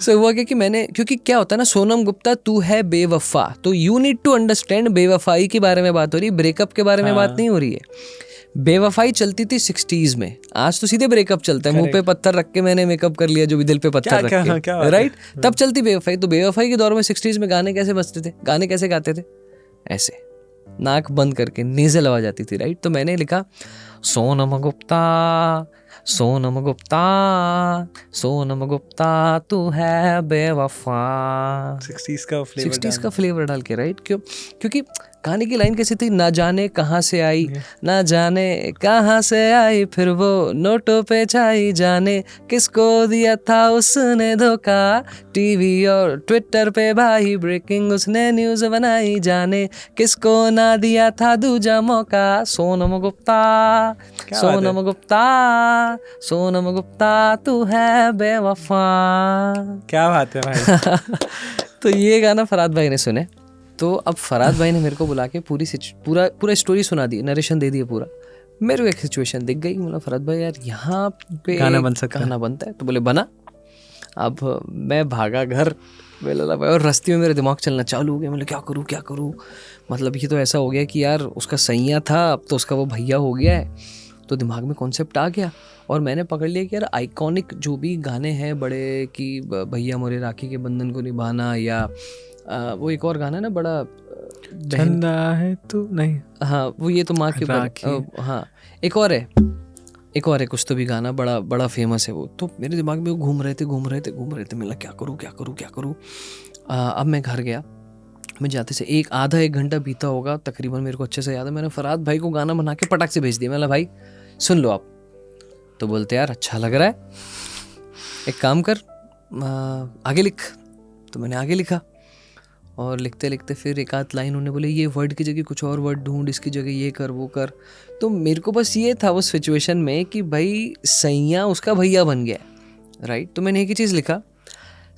सो हुआ क्योंकि क्या होता है ना, सोनम गुप्ता तू है बेवफा, तो यू नीड टू अंडरस्टैंड बेवफाई के बारे में बात हो रही है, ब्रेकअप के बारे में बात नहीं हो रही है। बेवफाई चलती थी 60s में, आज तो सीधे ब्रेकअप चलता है। मुंह पे पत्थर रख के मैंने मेकअप कर लिया, जो भी दिल पे पत्थर रख के, राइट। तब चलती बेवफाई। तो बेवफाई के दौर में 60s में गाने कैसे बजते थे, गाने कैसे गाते थे, ऐसे नाक बंद करके नेज़ल आवाज आती थी, राइट। तो मैंने लिखा सोनम गुप्ता तू है बेवफा, 60s का फ्लेवर डाल के, राइट। क्योंकि गाने की लाइन कैसी थी, ना जाने कहाँ से आई, फिर वो नोटों पे छाई, जाने किसको दिया था उसने धोखा, टीवी और ट्विटर पे भाई ब्रेकिंग उसने न्यूज़ बनाई, जाने किसको ना दिया था दूजा मौका। सोनम गुप्ता तू है बेवफा। क्या बात है भाई। तो ये गाना फराद भाई ने सुने, तो अब फराद भाई ने मेरे को बुला के पूरा स्टोरी सुना दी, नरेशन दे दिया पूरा। मेरे को एक सिचुएशन दिख गई, मतलब फराद भाई यार यहाँ पे गाना बनता है, तो बोले बना। अब मैं भागा घर, भाई, और रस्ते में मेरे दिमाग चलना चालू हो गया। मतलब क्या करूँ, मतलब ये तो ऐसा हो गया कि यार उसका सैया था, अब तो उसका वो भैया हो गया है। तो दिमाग में कॉन्सेप्ट आ गया और मैंने पकड़ लिया कि यार आइकॉनिक जो भी गाने हैं बड़े, कि भैया मोरे राखी के बंधन को निभाना, या वो एक और गाना है ना बड़ा, चंदा है तू नहीं, हाँ वो ये तो माँ के ऊपर, हाँ एक और है कुछ तो भी गाना बड़ा फेमस है वो। तो मेरे दिमाग में वो घूम रहे थे। मैं क्या करूँ। अब मैं घर गया, मैं जाते से आधा एक घंटा बीता होगा तकरीबन, मेरे को अच्छे से याद है। मैंने फराद भाई को गाना बना के पटाख से भेज दिया। मैंने भाई सुन लो आप। तो बोलते यार अच्छा लग रहा है, एक काम कर आगे लिख। तो मैंने आगे लिखा, और लिखते लिखते फिर एक आध लाइन उन्होंने बोले ये वर्ड की जगह कुछ और वर्ड ढूंढ, इसकी जगह ये कर वो कर। तो मेरे को बस ये था उस सिचुएशन में कि भाई सैया उसका भैया बन गया, राइट। तो मैंने एक ही चीज़ लिखा,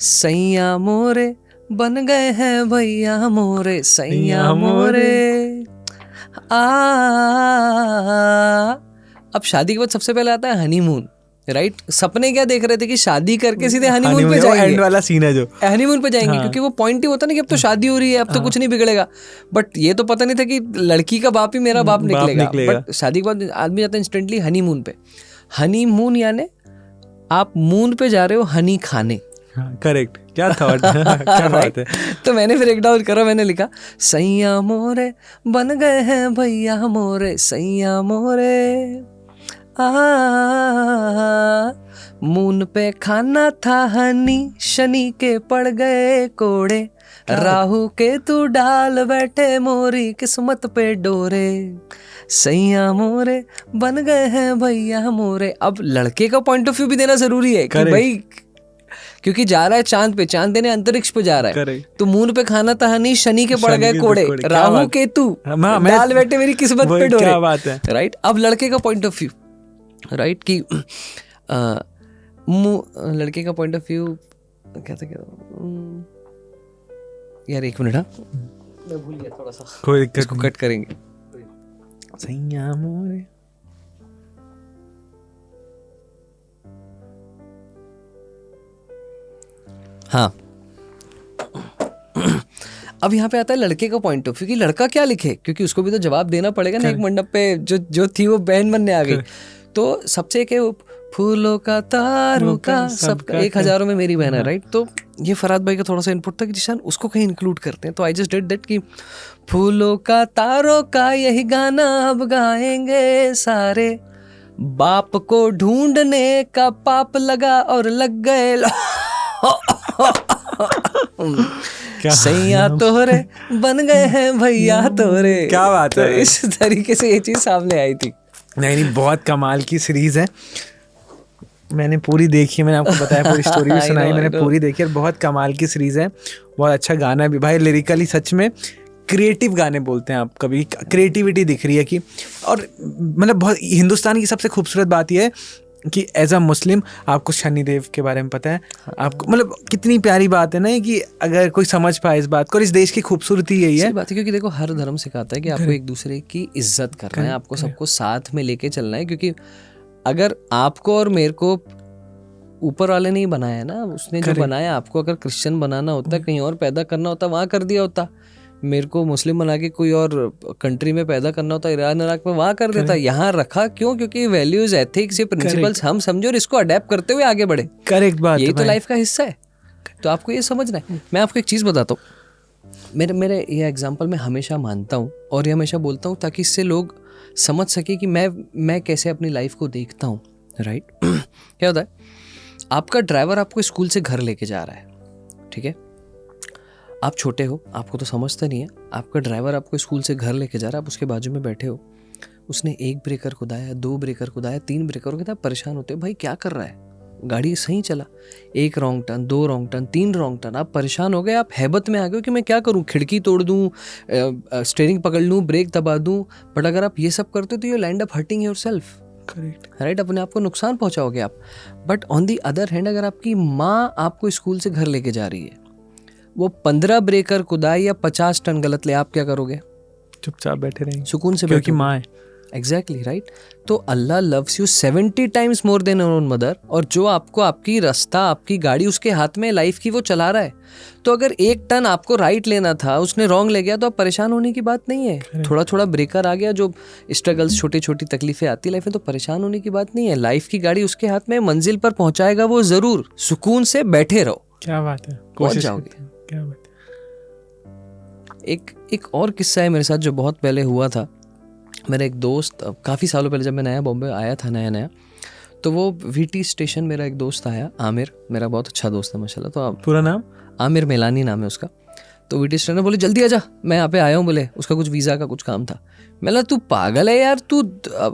सैया मोरे बन गए हैं भैया मोरे, सैया मोरे अब शादी के बाद सबसे पहले आता है हनीमून, राइट। सपने क्या देख रहे थे कि शादी करके सीधे हनीमून पे जाएंगे, एंड वाला सीन है जो हनीमून पे जाएंगे, क्योंकि वो पॉइंट ही होता ना कि अब तो शादी हो रही है, अब तो कुछ नहीं बिगड़ेगा। बट ये तो पता नहीं था कि लड़की का बाप ही मेरा बाप निकलेगा। बट शादी के बाद आदमी जाता है इंस्टेंटली हनीमून पे। हनीमून यानी आप मून पे जा रहे हो हनी खाने, करेक्ट। क्या थॉट क्या बात है। तो मैंने फिर एक डाउन करा, मैंने लिखा सैया मोरे बन गए हैं भैया मोरे, सैया मोरे मून पे खाना था हनी, शनि के पड़ गए कोड़े, राहु के तू डाल बैठे मोरी किस्मत पे डोरे, सैया मोरे बन गए हैं भैया मोरे। अब लड़के का पॉइंट ऑफ व्यू भी देना जरूरी है कि भाई, क्योंकि जा रहा है चांद पे, चांद देने अंतरिक्ष पे जा रहा है। तो मून पे खाना था हनी, शनि के पड़ गए कोड़े, राहु के तू डाल बैठे मेरी किस्मत पे डोरे। क्या बात है, राइट। अब लड़के का पॉइंट ऑफ व्यू, राइट, कि लड़के का पॉइंट ऑफ व्यू क्या था यार, एक मिनट, मैं भूल गया थोड़ा सा, कोई दिक्कत, इसको कट करेंगे। सैया मोरे, हाँ। अब यहाँ पे आता है लड़के का पॉइंट ऑफ व्यू कि लड़का क्या लिखे, क्योंकि उसको भी तो जवाब देना पड़ेगा ना। एक मंडप पे जो थी वो बहन बनने आ गई। तो सबसे एक फूलों का तारों का सबका एक हजारों में मेरी बहन है, राइट? तो ये फरहाद भाई का थोड़ा सा इनपुट था कि जिशान उसको कहीं इंक्लूड करते हैं, तो आई जस्ट डिड दैट कि फूलों का तारों का यही गाना अब गाएंगे सारे, बाप को ढूंढने का पाप लगा और लग गए सैया तोरे बन गए हैं भैया तोरे। क्या बात है। तो इस तरीके से ये चीज सामने आई थी। नहीं, बहुत कमाल की सीरीज है, मैंने पूरी देखी है, मैंने आपको बताया, पूरी स्टोरी भी सुनाई, मैंने पूरी देखी है, बहुत कमाल की सीरीज है। बहुत अच्छा गाना भी भाई, लिरिकली सच में क्रिएटिव गाने बोलते हैं आप, कभी क्रिएटिविटी दिख रही है कि, और मतलब बहुत हिंदुस्तान की सबसे खूबसूरत बात यह है कि एज अ मुस्लिम आपको शनिदेव के बारे में पता है, आपको मतलब कितनी प्यारी बात है ना कि अगर कोई समझ पाए इस बात को, और इस देश की खूबसूरती यही है। बात है, क्योंकि देखो हर धर्म सिखाता है कि आपको एक दूसरे की इज्जत करना है, आपको सबको साथ में लेके चलना है, क्योंकि अगर आपको और मेरे को ऊपर वाले ने ही बनाया है ना, उसने जो बनाया, आपको अगर क्रिश्चियन बनाना होता, कहीं और पैदा करना होता, वहाँ कर दिया होता। मेरे को मुस्लिम बना के कोई और कंट्री में पैदा करना होता, ईरान इराक में, वहाँ कर देता। यहाँ रखा क्यों? क्योंकि वैल्यूज, एथिक्स, ये प्रिंसिपल्स हम समझो और इसको अडेप्ट करते हुए आगे बढ़े। करेक्ट बात, यही तो लाइफ का हिस्सा है, तो आपको ये समझना है। मैं आपको एक चीज़ बताता हूँ, मेरे ये एग्जाम्पल मैं हमेशा मानता हूँ और ये हमेशा बोलता हूँ, ताकि इससे लोग समझ सके कि मैं कैसे अपनी लाइफ को देखता हूँ, राइट? क्या होता है, आपका ड्राइवर आपको स्कूल से घर लेके जा रहा है, ठीक है? आप छोटे हो, आपको तो समझता नहीं है, आपका ड्राइवर आपको स्कूल से घर लेके जा रहा है, आप उसके बाजू में बैठे हो, उसने 1 ब्रेकर खुदाया, 2 ब्रेकर खुदाया, 3 ब्रेकर खुदाया, परेशान होते हो, भाई क्या कर रहा है, गाड़ी सही चला, 1 wrong turn, 2 wrong turn, 3 wrong turn, आप परेशान हो गए, आप हैबत में आ गए कि मैं क्या करूं, खिड़की तोड़ दूं, स्टीयरिंग पकड़ लूं, ब्रेक दबा दूं। बट अगर आप ये सब करते हो तो you land up hurting yourself, correct, right? अपने आप को नुकसान पहुंचाओगे आप। But on the other hand, अगर आपकी माँ आपको स्कूल से घर लेके जा रही है, वो 15 ब्रेकर कुदाई या 50 टन गलत ले, आप क्या करोगे? चुपचाप बैठे रहेंगे, सुकून से, क्योंकि माँ है। Exactly, right? तो Allah loves you 70 times more than your own mother, और जो आपको आपकी रास्ता, आपकी गाड़ी उसके हाथ में लाइफ की, वो चला रहा है। तो अगर 1 टन आपको राइट लेना था, उसने रॉन्ग ले गया, तो आप परेशान होने की बात नहीं है। थोड़ा थोड़ा ब्रेकर आ गया, जो स्ट्रगल्स, छोटी छोटी तकलीफें आती लाइफ में, तो परेशान होने की बात नहीं है। लाइफ की गाड़ी उसके हाथ में, मंजिल पर पहुंचाएगा वो जरूर। सुकून से बैठे रहो, क्या बात है, पहुंच जाओगे। क्या बात है। एक और किस्सा है मेरे साथ जो बहुत पहले हुआ था। मेरा एक दोस्त, काफ़ी सालों पहले जब मैं नया बॉम्बे आया था, नया, तो वो वीटी स्टेशन, मेरा एक दोस्त आया, आमिर, मेरा बहुत अच्छा दोस्त है माशाल्लाह। तो पूरा नाम? आमिर मेलानी नाम है उसका। तो वीटी स्टेशन बोले जल्दी आ जा, मैं यहाँ पे आया हूँ, बोले उसका कुछ वीज़ा का कुछ काम था। मैं तू पागल है यार, तू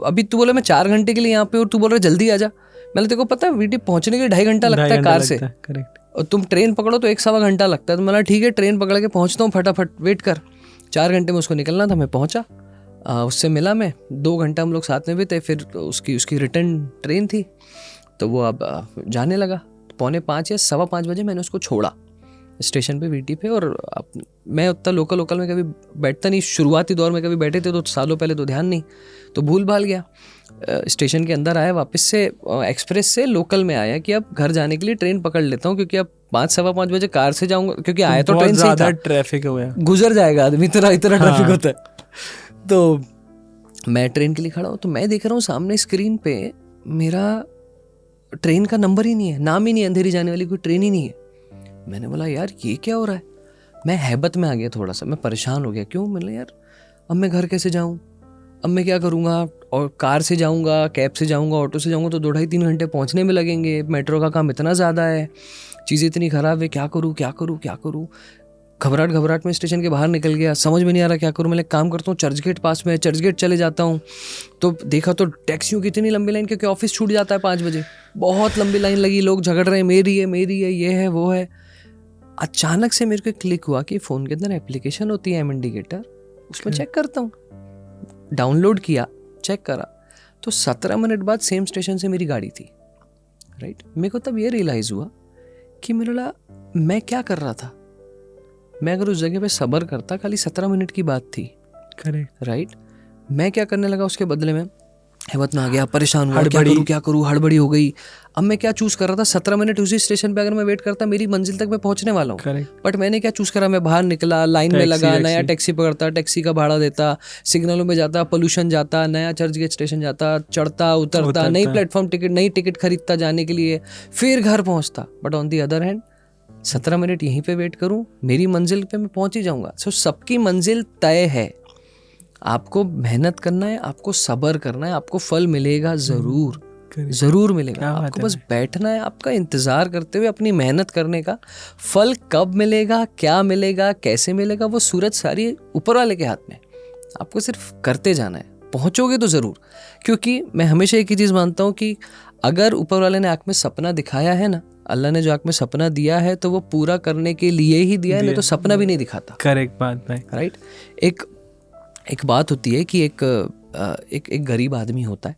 अभी तू बोले मैं 4 घंटे के लिए यहाँ पे, और तू बोल रहा जल्दी आ जा। मैं तेरे को पता है वीटी पहुँचने के लिए 2.5 घंटा लगता है कार से, करेक्ट, और तुम ट्रेन पकड़ो तो 1-1.25 घंटा लगता है। तो मैं ठीक है, ट्रेन पकड़ के पहुँचता हूँ, फटाफट वेट कर। 4 घंटे में उसको निकलना था, मैं पहुँचा, उससे मिला मैं, 2 घंटा हम लोग साथ में भी थे। फिर उसकी रिटर्न ट्रेन थी, तो वो अब जाने लगा। 4:45 या 5:15 बजे मैंने उसको छोड़ा स्टेशन पे, वीटी पे। और मैं उतना लोकल में कभी बैठता नहीं, शुरुआती दौर में कभी बैठे थे तो सालों पहले, तो ध्यान नहीं, तो भूल भाल गया। स्टेशन के अंदर आया, वापस से एक्सप्रेस से लोकल में आया कि अब घर जाने के लिए ट्रेन पकड़ लेता हूँ, क्योंकि अब 5-5:15 बजे कार से जाऊँगा, क्योंकि आया तो ट्रेन से था, ट्रैफिक हो गया, गुजर जाएगा आदमी, इतना ट्रैफिक होता है। तो मैं ट्रेन के लिए खड़ा हूँ, तो मैं देख रहा हूँ सामने स्क्रीन पे मेरा ट्रेन का नंबर ही नहीं है, नाम ही नहीं, अंधेरी जाने वाली कोई ट्रेन ही नहीं है। मैंने बोला यार ये क्या हो रहा है। मैं हैबत में आ गया थोड़ा सा, मैं परेशान हो गया। क्यों? मैंने यार अब मैं घर कैसे जाऊँ, अब मैं क्या करूँगा, और कार से जाऊँगा, कैब से जाऊँगा, ऑटो से जाऊँगा तो 2-2.5-3 घंटे पहुँचने में लगेंगे, मेट्रो का काम इतना ज़्यादा है, चीज़ें इतनी ख़राब है, क्या करूँ। घबराहट में स्टेशन के बाहर निकल गया, समझ में नहीं आ रहा क्या करूँ। मैं काम करता हूँ चर्चगेट पास में, चर्चगेट चले जाता हूँ, तो देखा तो टैक्सियों की इतनी लंबी लाइन, क्योंकि ऑफिस छूट जाता है 5 बजे, बहुत लंबी लाइन लगी, लोग झगड़ रहे हैं, मेरी है, ये है, वो है। अचानक से मेरे को क्लिक हुआ कि फ़ोन के अंदर एप्लीकेशन होती है एम इंडिकेटर, उसमें चेक करता हूँ। डाउनलोड किया, चेक करा, तो 17 मिनट बाद सेम स्टेशन से मेरी गाड़ी थी, राइट। मेरे को तब ये रियलाइज़ हुआ कि मैं क्या कर रहा था। मैं अगर उस जगह पे सब्र करता, खाली 17 मिनट की बात थी, करेक्ट, राइट। मैं क्या करने लगा उसके बदले में, हिम्मत में आ गया, परेशान हुआ, क्या करूँ, हड़बड़ी हो गई। अब मैं क्या चूज़ कर रहा था, 17 मिनट उसी स्टेशन पे अगर मैं वेट करता, मेरी मंजिल तक मैं पहुंचने वाला हूँ। बट मैंने क्या चूज़ करा, मैं बाहर निकला, लाइन में लगा, नया टैक्सी पकड़ता, टैक्सी का भाड़ा देता, सिग्नलों में जाता, पोल्यूशन जाता, नया चर्च गेट स्टेशन जाता, चढ़ता उतरता, नई प्लेटफॉर्म टिकट, नई टिकट खरीदता जाने के लिए, फिर घर पहुँचता। But on the other hand 17 minute यहीं पे वेट करूँ, मेरी मंजिल पे मैं पहुँच ही जाऊँगा। सो सबकी मंजिल तय है, आपको मेहनत करना है, आपको सब्र करना है, आपको फल मिलेगा ज़रूर मिलेगा। आपको बस बैठना है, आपका इंतज़ार करते हुए अपनी मेहनत करने का। फल कब मिलेगा, क्या मिलेगा, कैसे मिलेगा, वो सूरज सारी ऊपर वाले के हाथ में। आपको सिर्फ करते जाना है, पहुँचोगे तो ज़रूर। क्योंकि मैं हमेशा एक ही चीज़ मानता हूँ कि अगर ऊपर वाले ने आँख में सपना दिखाया है ना, अल्लाह ने जो आँख में सपना दिया है, तो वो पूरा करने के लिए ही दिया है, नहीं तो सपना भी नहीं दिखाता। करेक्ट बात भाई, राइट। एक बात होती है कि एक गरीब आदमी होता है,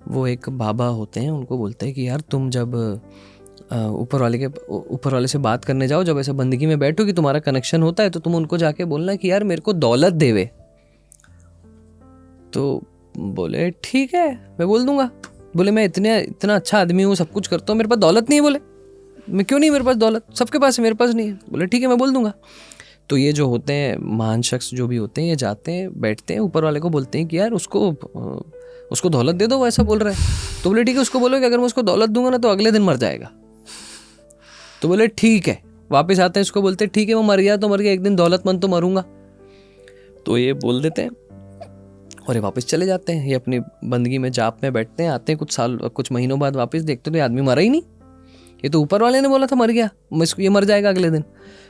वो एक बाबा होते हैं, उनको बोलते हैं कि यार तुम जब ऊपर वाले से बात करने जाओ, जब ऐसे बंदगी में बैठो कि तुम्हारा कनेक्शन होता है, तो तुम उनको जाके बोलना कि यार मेरे को दौलत देवे। तो बोले ठीक है, मैं बोल दूंगा। बोले मैं इतना अच्छा आदमी हूँ, सब कुछ करता हूँ, मेरे पास दौलत नहीं है। बोले मैं क्यों नहीं, मेरे पास दौलत सबके पास है, मेरे पास नहीं है। बोले ठीक है, मैं बोल दूंगा। तो ये जो होते हैं महान शख्स जो भी होते हैं, ये जाते हैं, बैठते हैं, ऊपर वाले को बोलते हैं कि यार उसको दौलत दे दो, वो ऐसा बोल रहा है। तो बोले ठीक है, उसको बोलो कि अगर मैं उसको दौलत दूंगा ना तो अगले दिन मर जाएगा। तो बोले ठीक है, वापस आते हैं, उसको बोलते हैं ठीक है, वो मर गया तो मर गया, एक दिन दौलतमंद तो मरूंगा। तो ये बोल देते हैं और ये वापस चले जाते हैं। ये अपनी बंदगी में जाप में बैठते हैं, आते हैं कुछ महीनों बाद वापस देखते तो ये आदमी मरा ही नहीं। ये तो ऊपर वाले ने बोला था मर गया, ये मर जाएगा अगले दिन।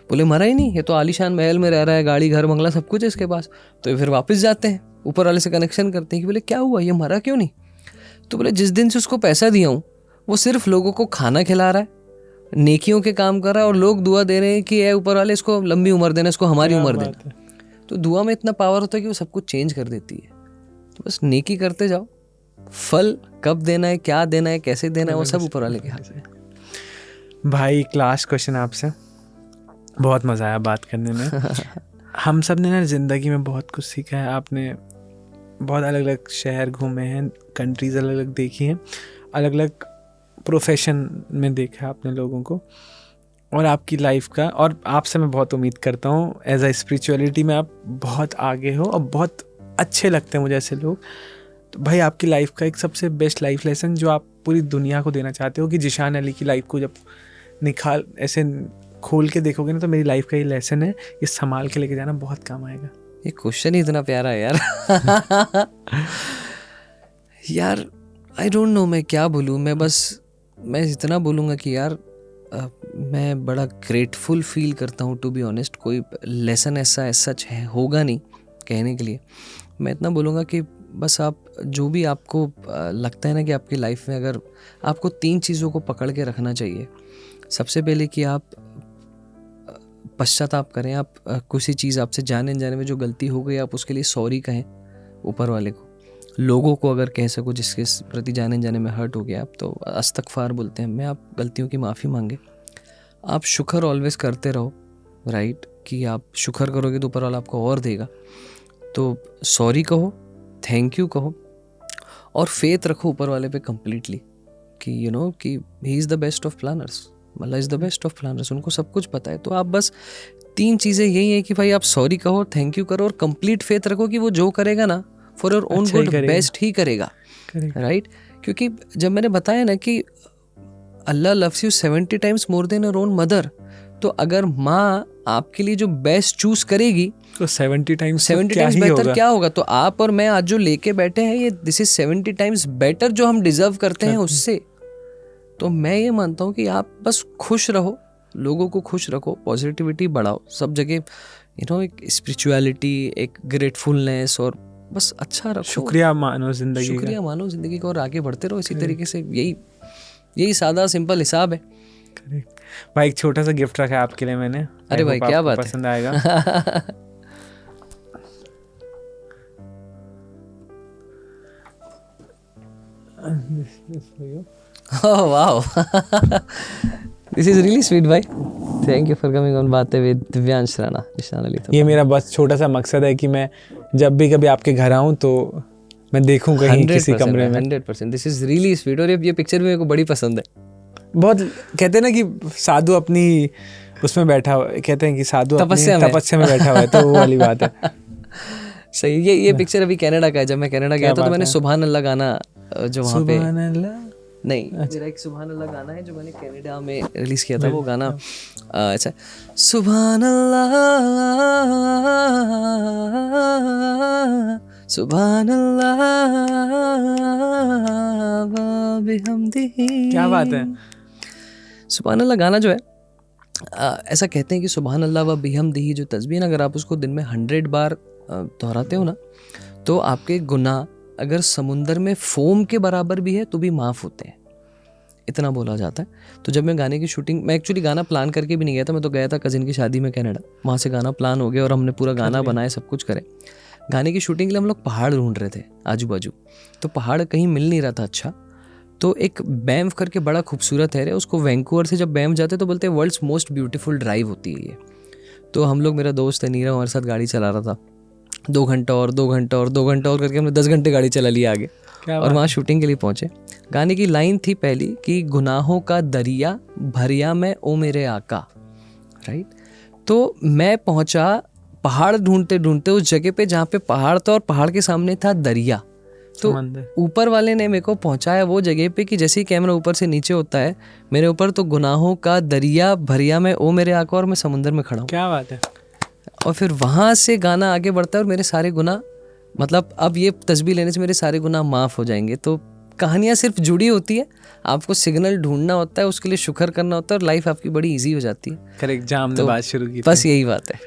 बोले मरा ही नहीं, ये तो आलीशान महल में रह रहा है, गाड़ी घर बंगला सब कुछ है इसके पास। तो ये फिर वापस जाते हैं, ऊपर वाले से कनेक्शन करते हैं कि बोले क्या हुआ, ये मरा क्यों नहीं। तो बोले जिस दिन से उसको पैसा दिया हूँ, वो सिर्फ लोगों को खाना खिला रहा है, नेकियों के काम कर रहा है, और लोग दुआ दे रहे हैं कि ए ऊपर वाले इसको लंबी उम्र देना, इसको हमारी उम्र देना। तो दुआ में इतना पावर होता है कि वो सब कुछ चेंज कर देती है। तो बस नेकी करते जाओ, फल कब देना है, क्या देना है, कैसे देना है, वो सब ऊपर वाले के हाथ में। भाई एक लास्ट क्वेश्चन आपसे, बहुत मज़ा आया बात करने में। हम सब ने ना ज़िंदगी में बहुत कुछ सीखा है। आपने बहुत अलग अलग शहर घूमे हैं, कंट्रीज़ अलग अलग देखी हैं, अलग अलग प्रोफेशन में देखा है आपने लोगों को, और आपकी लाइफ का, और आपसे मैं बहुत उम्मीद करता हूँ एज अ स्पिरिचुअलिटी में आप बहुत आगे हो, और बहुत अच्छे लगते हैं मुझे ऐसे लोग। तो भाई आपकी लाइफ का एक सबसे बेस्ट लाइफ लेसन जो आप पूरी दुनिया को देना चाहते हो, कि जिशान अली की लाइफ को जब निकाल ऐसे खोल के देखोगे ना, तो मेरी लाइफ का ये लेसन है, ये संभाल के लेके जाना बहुत काम आएगा। ये क्वेश्चन ही इतना प्यारा है यार। यार आई डोंट नो मैं क्या बोलूँ। मैं इतना बोलूँगा कि यार मैं बड़ा ग्रेटफुल फील करता हूँ, टू बी ऑनेस्ट। कोई लेसन ऐसा सच है होगा नहीं कहने के लिए। मैं इतना बोलूँगा कि बस आप जो भी आपको लगता है ना कि आपकी लाइफ में अगर आपको 3 चीज़ों को पकड़ के रखना चाहिए। सबसे पहले कि आप पश्चाताप करें, आप किसी चीज़ आपसे जाने में जो गलती हो गई आप उसके लिए सॉरी कहें ऊपर वाले को। लोगों को अगर कह सको जिसके प्रति जाने में हर्ट हो गया आप, तो अस्तगफार बोलते हैं, मैं आप गलतियों की माफ़ी मांगे। आप शुक्र ऑलवेज करते रहो, राइट, कि आप शुक्र करोगे तो ऊपर वाला आपको और देगा। तो सॉरी कहो, थैंक यू कहो, और फेथ रखो ऊपर वाले पे कम्प्लीटली कि यू नो कि ही is the best of planners, Allah is the best of planners, उनको सब कुछ पता है। तो आप बस 3 चीज़ें यही है कि भाई आप सॉरी कहो, थैंक यू करो, और कंप्लीट फेथ रखो कि वो जो करेगा ना for your own good best ही करेगा, राइट। क्योंकि जब मैंने बताया ना कि Allah loves you 70 times more than your own mother, तो अगर माँ आपके लिए जो बेस्ट चूज करेगी तो 70 टाइम्स बेहतर क्या होगा। तो आप और मैं आज जो लेके बैठे हैं, ये दिस इज 70 टाइम्स बेटर जो हम डिजर्व करते हैं उससे। तो मैं ये मानता हूँ कि आप बस खुश रहो, लोगों को खुश रखो, पॉजिटिविटी बढ़ाओ सब जगह, यू नो, एक स्पिरिचुअलिटी, एक ग्रेटफुलनेस, और बस अच्छा रखो, शुक्रिया मानो जिंदगी को, और आगे बढ़ते रहो इसी तरीके से। यही सादा सिंपल हिसाब है। भाई एक छोटा सा गिफ्ट रखा है आपके लिए मैंने। अरे भाई क्या बात है, पसंद आएगा। Oh wow, this is really sweet भाई। Thank you for coming on बातें विद दिव्यांश राणा, निशान अली। ये मेरा बस छोटा सा मकसद है कि मैं जब भी कभी आपके घर आऊँ तो मैं देखूं कहीं किसी कमरे में। 100%, दिस इज रियली स्वीट। और ये पिक्चर भी मेरे को बड़ी पसंद है। बहुत कहते हैं ना कि साधु अपनी उसमें बैठा हुआ, कहते हैं कि साधु तपस्या में बैठा हुआ है, तो वो वाली बात है। सही। ये पिक्चर अभी कनाडा का है। जब मैं कनाडा गया था तो मैंने सुभान अल्लाह गाना जो वहाँ पे सुभान अल्लाह नहीं, मेरा एक सुभान अल्लाह गाना है जो मैंने कनाडा में रिलीज किया था। वो गाना अच्छा, सुभान अल्लाह सुभान अल्लाह व बिहम्दिही। क्या बात है। सुभान अल्लाह गाना जो है, ऐसा कहते हैं कि सुभान अल्लाह व बिहम्दिही जो तस्बीह, अगर आप उसको दिन में 100 बार दोहराते हो ना, तो आपके गुनाह अगर समुंदर में फोम के बराबर भी है तो भी माफ़ होते हैं, इतना बोला जाता है। तो जब मैं गाने की शूटिंग, मैं एक्चुअली गाना प्लान करके भी नहीं गया था, मैं तो गया था कज़िन की शादी में कनाडा, वहाँ से गाना प्लान हो गया और हमने पूरा गाना बनाया, सब कुछ करे। गाने की शूटिंग के लिए हम लोग पहाड़ ढूंढ रहे थे आजू बाजू, तो पहाड़ कहीं मिल नहीं रहा था अच्छा। तो एक बैंफ करके बड़ा खूबसूरत है, उसको वैंकूवर से जब बैंफ जाते तो बोलते हैं वर्ल्ड्स मोस्ट ब्यूटीफुल ड्राइव होती है ये। तो हम लोग, मेरा दोस्त है नीरव, हमारे साथ गाड़ी चला रहा था, 2 घंटा और 2 घंटा और 2 घंटा और करके हमने 10 घंटे गाड़ी चला लिया आगे, और वहाँ शूटिंग के लिए पहुँचे। गाने की लाइन थी पहली कि गुनाहों का दरिया भरिया मैं ओ मेरे आका, राइट। तो मैं पहुँचा पहाड़ ढूंढते ढूंढते उस जगह पे जहाँ पे पहाड़ था और पहाड़ के सामने था दरिया। तो ऊपर वाले ने मेरे को पहुँचाया वो जगह पे कि जैसे ही कैमरा ऊपर से नीचे होता है मेरे ऊपर, तो गुनाहों का दरिया भरिया मैं ओ मेरे आका, और मैं समुंदर में खड़ा हूँ। क्या बात है। और फिर वहाँ से गाना आगे बढ़ता है और मेरे सारे गुनाह, मतलब अब ये तस्बीह लेने से मेरे सारे गुनाह माफ़ हो जाएंगे। तो कहानियाँ सिर्फ जुड़ी होती है, आपको सिग्नल ढूंढना होता है, उसके लिए शुक्र करना होता है, और लाइफ आपकी बड़ी इजी हो जाती है। करेक्ट, जाम ने बात शुरू की, बस यही बात है।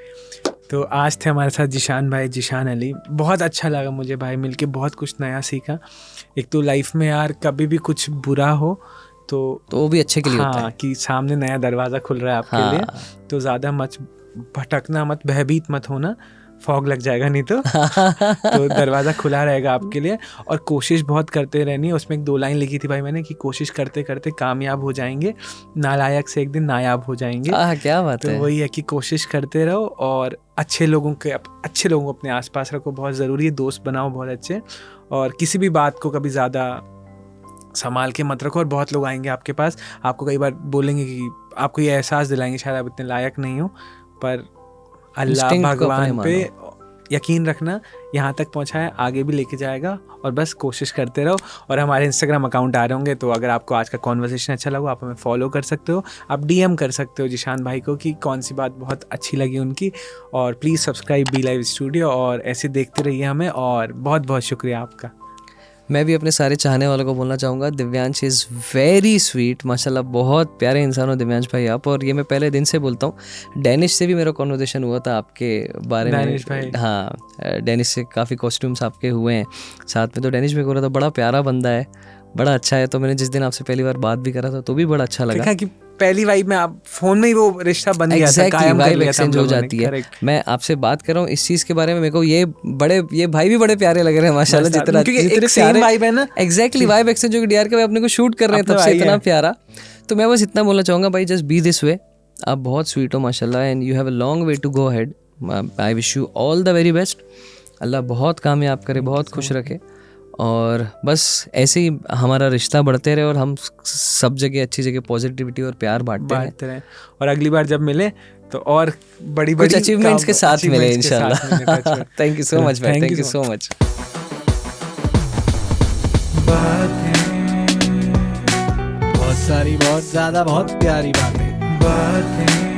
तो आज थे हमारे साथ जिशान भाई, जिशान अली। बहुत अच्छा लगा मुझे भाई मिलके, बहुत कुछ नया सीखा। एक तो लाइफ में यार कभी भी कुछ बुरा हो तो वो भी अच्छे के लिए होता है, कि सामने नया दरवाज़ा खुल रहा है आपके लिए, तो ज़्यादा मत भटकना मत, भयभीत मत होना, फॉग लग जाएगा नहीं तो दरवाज़ा खुला रहेगा आपके लिए। और कोशिश बहुत करते रहनी है। उसमें एक 2 लाइन लिखी थी भाई मैंने कि कोशिश करते करते कामयाब हो जाएंगे, नालायक से एक दिन नायाब हो जाएंगे। क्या बात है। तो वही है कि कोशिश करते रहो और अच्छे लोगों को अपने आसपास रखो, बहुत ज़रूरी है। दोस्त बनाओ बहुत अच्छे, और किसी भी बात को कभी ज़्यादा संभाल के मत रखो। और बहुत लोग आएंगे आपके पास, आपको कई बार बोलेंगे कि आपको ये एहसास दिलाएंगे शायद आप इतने लायक नहीं हो, पर अल्लाह भगवान पे यकीन रखना, यहाँ तक पहुँचाए आगे भी लेके जाएगा। और बस कोशिश करते रहो। और हमारे इंस्टाग्राम अकाउंट आ रहे होंगे, तो अगर आपको आज का कॉन्वर्सेशन अच्छा लगा आप हमें फॉलो कर सकते हो, आप DM कर सकते हो जिशान भाई को कि कौन सी बात बहुत अच्छी लगी उनकी। और please subscribe be live studio, और ऐसे देखते रहिए हमें। और बहुत बहुत शुक्रिया आपका। मैं भी अपने सारे चाहने वालों को बोलना चाहूँगा, दिव्यांश इज़ वेरी स्वीट, माशाल्लाह बहुत प्यारे इंसान हो दिव्यांश भाई आप। और ये मैं पहले दिन से बोलता हूँ, डैनिश से भी मेरा कॉन्वर्सेशन हुआ था आपके बारे में। हाँ, डैनिश से काफ़ी कॉस्ट्यूम्स आपके हुए हैं साथ में। तो डैनिश मेरे को रहा था बड़ा प्यारा बंदा है, बड़ा अच्छा है। तो मैंने जिस दिन आपसे पहली बार बात भी करा था तो भी बड़ा अच्छा लगा कि पहली वाइब में आप फोन में ही वो रिश्ता बन गया था, कायम कर लिया था, हो जाती है। मैं आपसे बात कर रहा हूँ इस चीज़ के बारे में, मेरे को ये भाई भी बड़े प्यारे लग रहे हैं माशाल्लाह, जितने सेम वाइब है ना। एग्जैक्टली, वाइब एक्सचेंज जो डीआर के अपने को शूट कर रहे हैं तब से इतना प्यारा। तो मैं बस इतना बोलना चाहूँगा भाई, जस्ट बी दिस वे। आप बहुत स्वीट हो माशाल्लाह, and you have a long way to go ahead. I wish you all the very best. अल्लाह बहुत कामयाब करे, बहुत खुश रखे, और बस ऐसे ही हमारा रिश्ता बढ़ते रहे और हम सब जगह अच्छी जगह पॉजिटिविटी और प्यार बांटते रहे। और अगली बार जब मिले तो और बड़ी कुछ अचीवमेंट्स के साथ मिले इंशाल्लाह। थैंक यू सो मच भाई, थैंक यू सो मच। बहुत सारी, बहुत ज्यादा, बहुत प्यारी बातें।